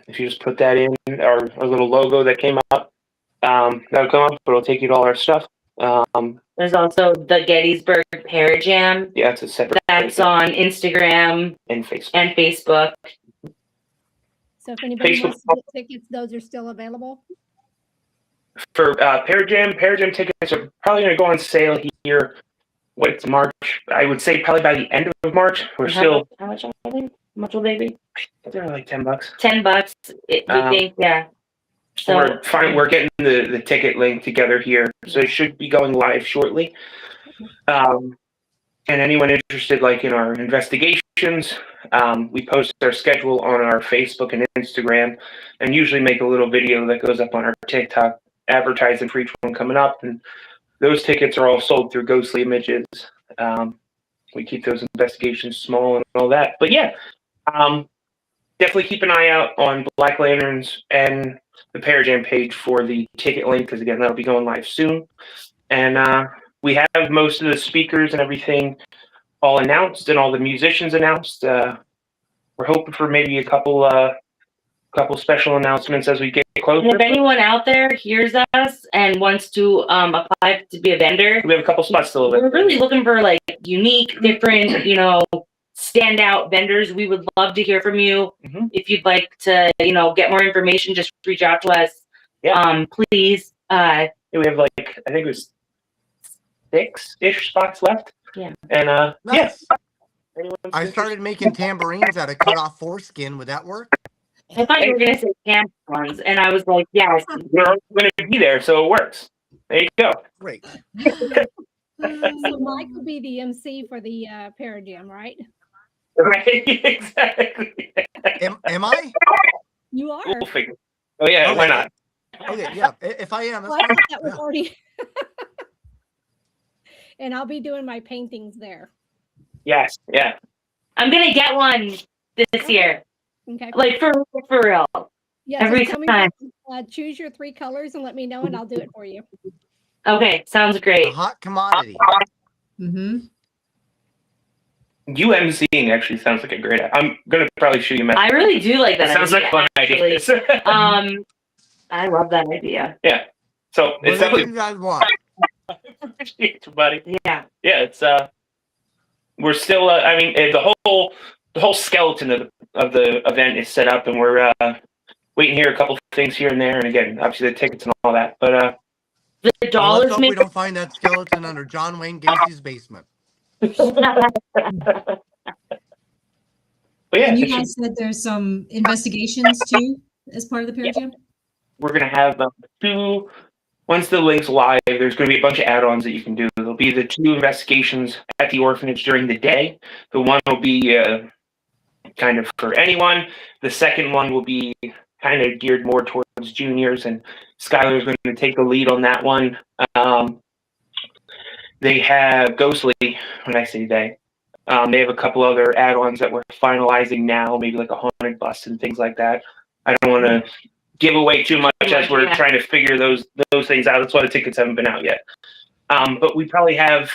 If you just put that in, our little logo that came up, that'll come up, but it'll take you to all our stuff. There's also the Gettysburg Parajam. Yeah, it's a separate. That's on Instagram and Facebook. and Facebook. so if anybody Facebook. wants to get tickets, those are still available? For Parajam tickets are probably going to go on sale here. It's March? I would say probably by the end of March. We're still. How much are they? How much will they be? They're like $10. $10. We think, yeah. So We're fine. We're getting the ticket link together here, so it should be going live shortly. And anyone interested, like in our investigations, we post our schedule on our Facebook and Instagram, and usually make a little video that goes up on our TikTok, advertising for each one coming up. And those tickets are all sold through Ghostly Images. We keep those investigations small and all that. But yeah, definitely keep an eye out on Black Lanterns and the Parajam page for the ticket link, because again, that'll be going live soon. And we have most of the speakers and everything all announced, and all the musicians announced. We're hoping for maybe a couple special announcements as we get closer. if anyone out there hears us and wants to apply to be a vendor, We have a couple spots still we're open. really looking for like unique, different, standout vendors. We would love to hear from you. Mhm. If you'd like to, get more information, just reach out to us. Yeah. Please. Yeah, we have I think it was 6-ish spots left. Yeah. And yeah. Nice. Anyone's I started making tambourines out of cut off foreskin. Would that work? I thought you were gonna say camp ones, and I was like, yes. We're going to be there, so it works. There you go. Great. So Mike will be the MC for the Parajam, right? Right? Exactly. Am I? You are. We'll figure. Oh yeah, Okay. why not? Okay, yeah. If I am, Well, that's I fine. thought that was Yeah. already. And I'll be doing my paintings there. Yes. Yeah. I'm gonna get one this year. Okay. Like for real. Yeah, every just tell me time. choose your 3 colors and let me know, and I'll do it for you. Okay, sounds A great. hot commodity. Mm-hmm. You emceeing actually sounds like a great. I'm gonna probably shoot you a message. I really do like that. Sounds like fun actually. idea. I love that idea. Yeah. So it's Whatever definitely you guys want. appreciate you, buddy. Yeah. Yeah, it's we're still I mean the whole skeleton of the event is set up, and we're waiting here a couple things here and there, and again obviously the tickets and all that, but The Well, dollars let's hope we make don't find that skeleton under John Wayne Gacy's basement. but yeah, And you it should- guys said there's some investigations too as part of the Parajam? we're gonna have 2. Once the link's live, there's gonna be a bunch of add-ons that you can do. There'll be the 2 investigations at the orphanage during the day. The one will be kind of for anyone. The second one will be kind of geared more towards one's juniors, and Skylar's going to take the lead on that one. They have Ghostly. When I say they have a couple other add-ons that we're finalizing now, maybe like a haunted bus and things like that. I don't want to give away too much as we're trying to figure those things out. That's why the tickets haven't been out yet. But we probably have,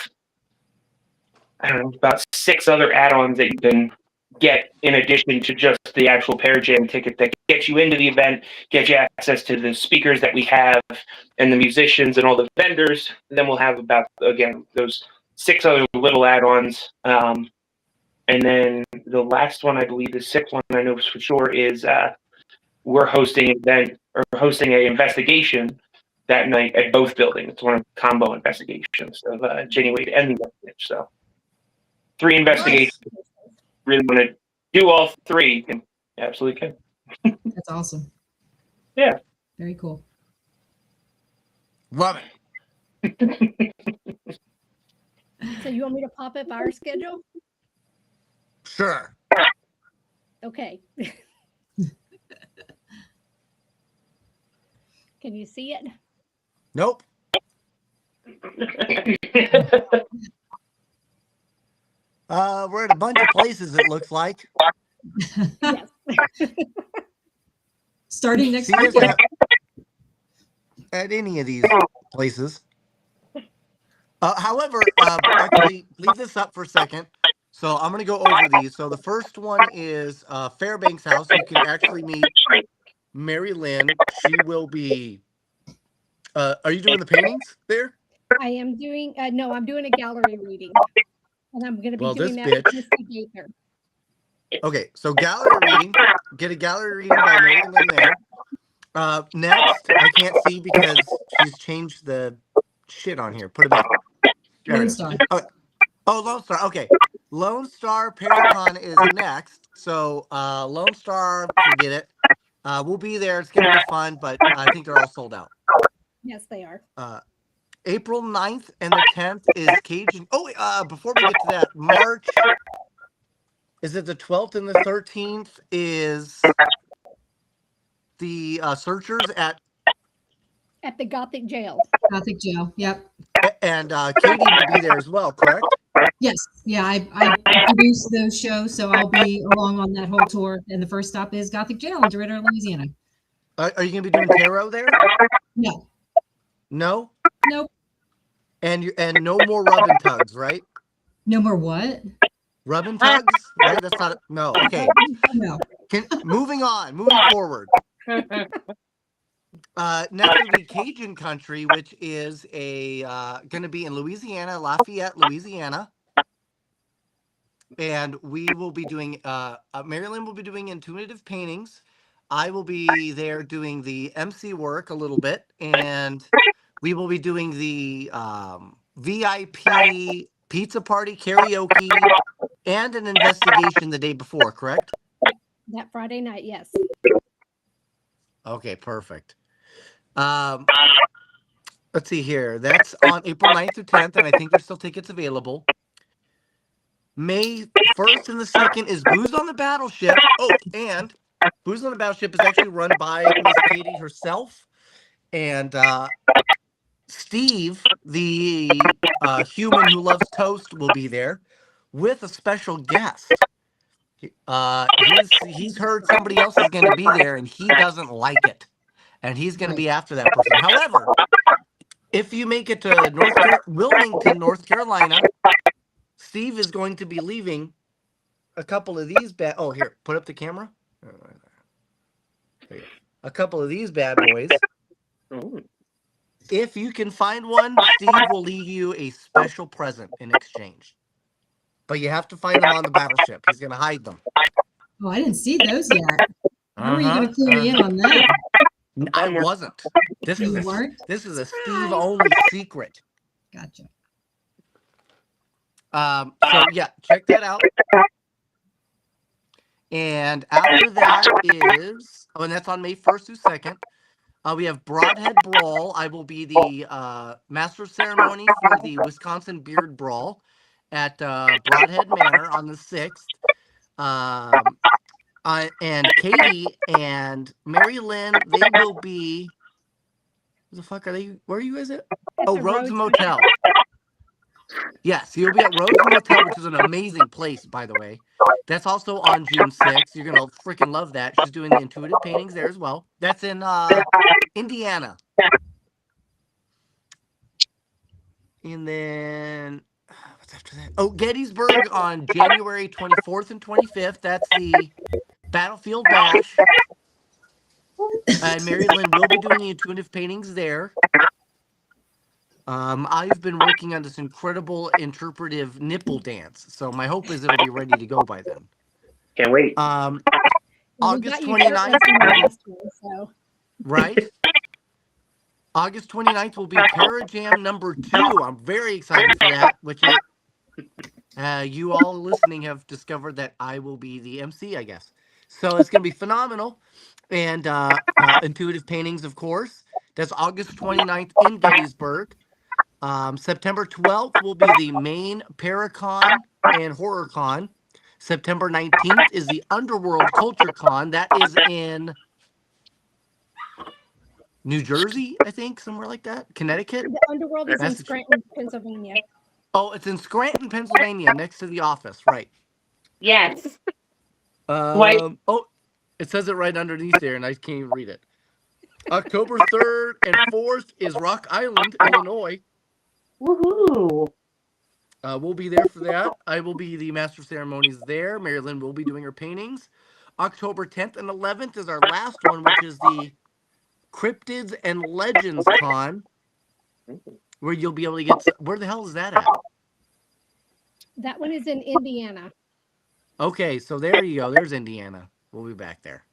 I don't know, about 6 other add-ons that you can get in addition to just the actual Parajam ticket that gets you into the event, get you access to the speakers that we have and the musicians and all the vendors. And then we'll have about, again, those 6 other little add-ons. And then the last one, I believe, the 6th one I know for sure is we're hosting an investigation that night at both buildings. It's one of the combo investigations of Jenny Wade and the Mitch. So 3 investigations. Nice. Really want to do all 3, and absolutely can. That's awesome. Yeah. Very cool. Love it. So you want me to pop up our schedule? Sure. Okay. Can you see it? Nope. We're at a bunch of places, it looks like. Yes. Starting next See us week. at any of these places. However, actually, leave this up for a second. So I'm going to go over these. So the first one is Fairbanks House. You can actually meet MaryLynn. She will be. Are you doing the paintings there? I am doing, no, I'm doing a gallery reading. And I'm going to be Well, doing this that with bitch- Misty Gaither. Okay, so gallery reading. Get a gallery reading by MaryLynn there. Next, I can't see because she's changed the shit on here. Put it back. There it Lone is. Star. Oh, Lone Star. Okay. Lone Star Paracon is next. So Lone Star, forget it. We'll be there. It's going to be fun, but I think they're all sold out. Yes, they are. April 9th and the 10th is Cajun. Oh, before we get to that, March, is it the 12th and the 13th is the Searchers at At the Gothic Jail. Gothic Jail. Yep. and Katie will be there as well, correct? Yes. Yeah. I produce those shows, so I'll be along on that whole tour. And the first stop is Gothic Jail in DeRidder, Louisiana. Are you going to be doing tarot there? No. No? Nope. And no more rub and tugs, right? No more what? Rub and tugs? Right? That's not no. Okay. No. Moving forward. Next will be Cajun Country, which is going to be in Louisiana, Lafayette, Louisiana. And we will be doing, MaryLynn will be doing intuitive paintings. I will be there doing the MC work a little bit. And we will be doing the VIP pizza party, karaoke, and an investigation the day before, correct? That Friday night, yes. Okay, perfect. Let's see here. That's on April 9th through 10th, and I think there's still tickets available. May 1st and the 2nd is Booze on the Battleship. Oh, and Booze on the Battleship is actually run by Miss Katie herself. And Steve, the human who loves toast, will be there with a special guest. He's heard somebody else is going to be there, and he doesn't like it. And he's going to be after that person. However, if you make it to Wilmington, North Carolina, Steve is going to be leaving a couple of these oh, here, put up the camera. A couple of these bad boys. If you can find one, Steve will leave you a special present in exchange. But you have to find them on the battleship. He's going to hide them. Oh, I didn't see those yet. How are you going to clue me in on that? I wasn't. This is a Steve only secret. Gotcha. So yeah, check that out. And after that is, and that's on May 1st through 2nd. We have Broadhead Brawl. I will be the master of ceremony for the Wisconsin Beard Brawl at Broadhead Manor on the 6th. and Katie and MaryLynn, they will be. Where the fuck are they? Where are you guys at? Oh, the Rhodes Rhodes Motel. Yes, you'll be at Rhodes Motel, which is an amazing place, by the way. That's also on June 6th. You're gonna freaking love that. She's doing the intuitive paintings there as well. That's in Indiana. And then what's after that? Oh, Gettysburg on January 24th and 25th. That's the Battlefield Bash. MaryLynn will be doing the intuitive paintings there. I've been working on this incredible interpretive nipple dance, so my hope is it'll be ready to go by then. Can't wait. Well, August we got you 29th, shirtless in the last one, so. right? August 29th will be Parajam number 2. I'm very excited for that, which is, you all listening have discovered that I will be the MC, I guess. So it's going to be phenomenal. And intuitive paintings, of course. That's August 29th in Gettysburg. September 12th will be the main Paracon and HorrorCon. September 19th is the Underworld Culture Con. That is in New Jersey, I think, somewhere like that. Connecticut. The Underworld is in Scranton, Pennsylvania. Oh, it's in Scranton, Pennsylvania, next to the office, right? Yes. Oh, it says it right underneath there, and I can't even read it. October 3rd and 4th is Rock Island, Illinois. Woohoo! We'll be there for that. I will be the master of ceremonies there. MaryLynn will be doing her paintings. October 10th and 11th is our last one, which is the Cryptids and Legends Con, where you'll be able to get. Where the hell is that at? That one is in Indiana. Okay, so there you go. There's Indiana. We'll be back there.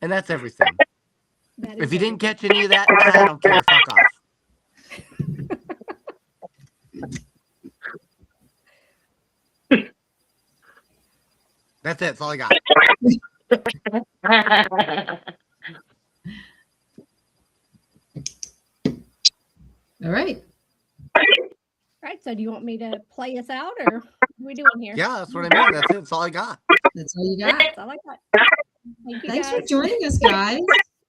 And that's everything. If you didn't catch any of that, I don't care. Fuck off. That's it. That's all I got. All right. Right. So do you want me to play us out, or what are we doing here? Yeah, that's what I mean. That's it. That's all I got. That's all you got. That's all I got. Thank you, Thanks guys. for joining us, guys.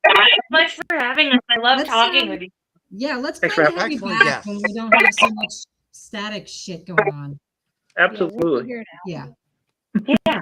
Thanks so much for having us. I love Let's, talking with you. Yeah, let's Thanks plan for to have you excellent back guests. when we don't have so much static shit going on. Yeah, we'll Absolutely. figure it out. Yeah. Yeah.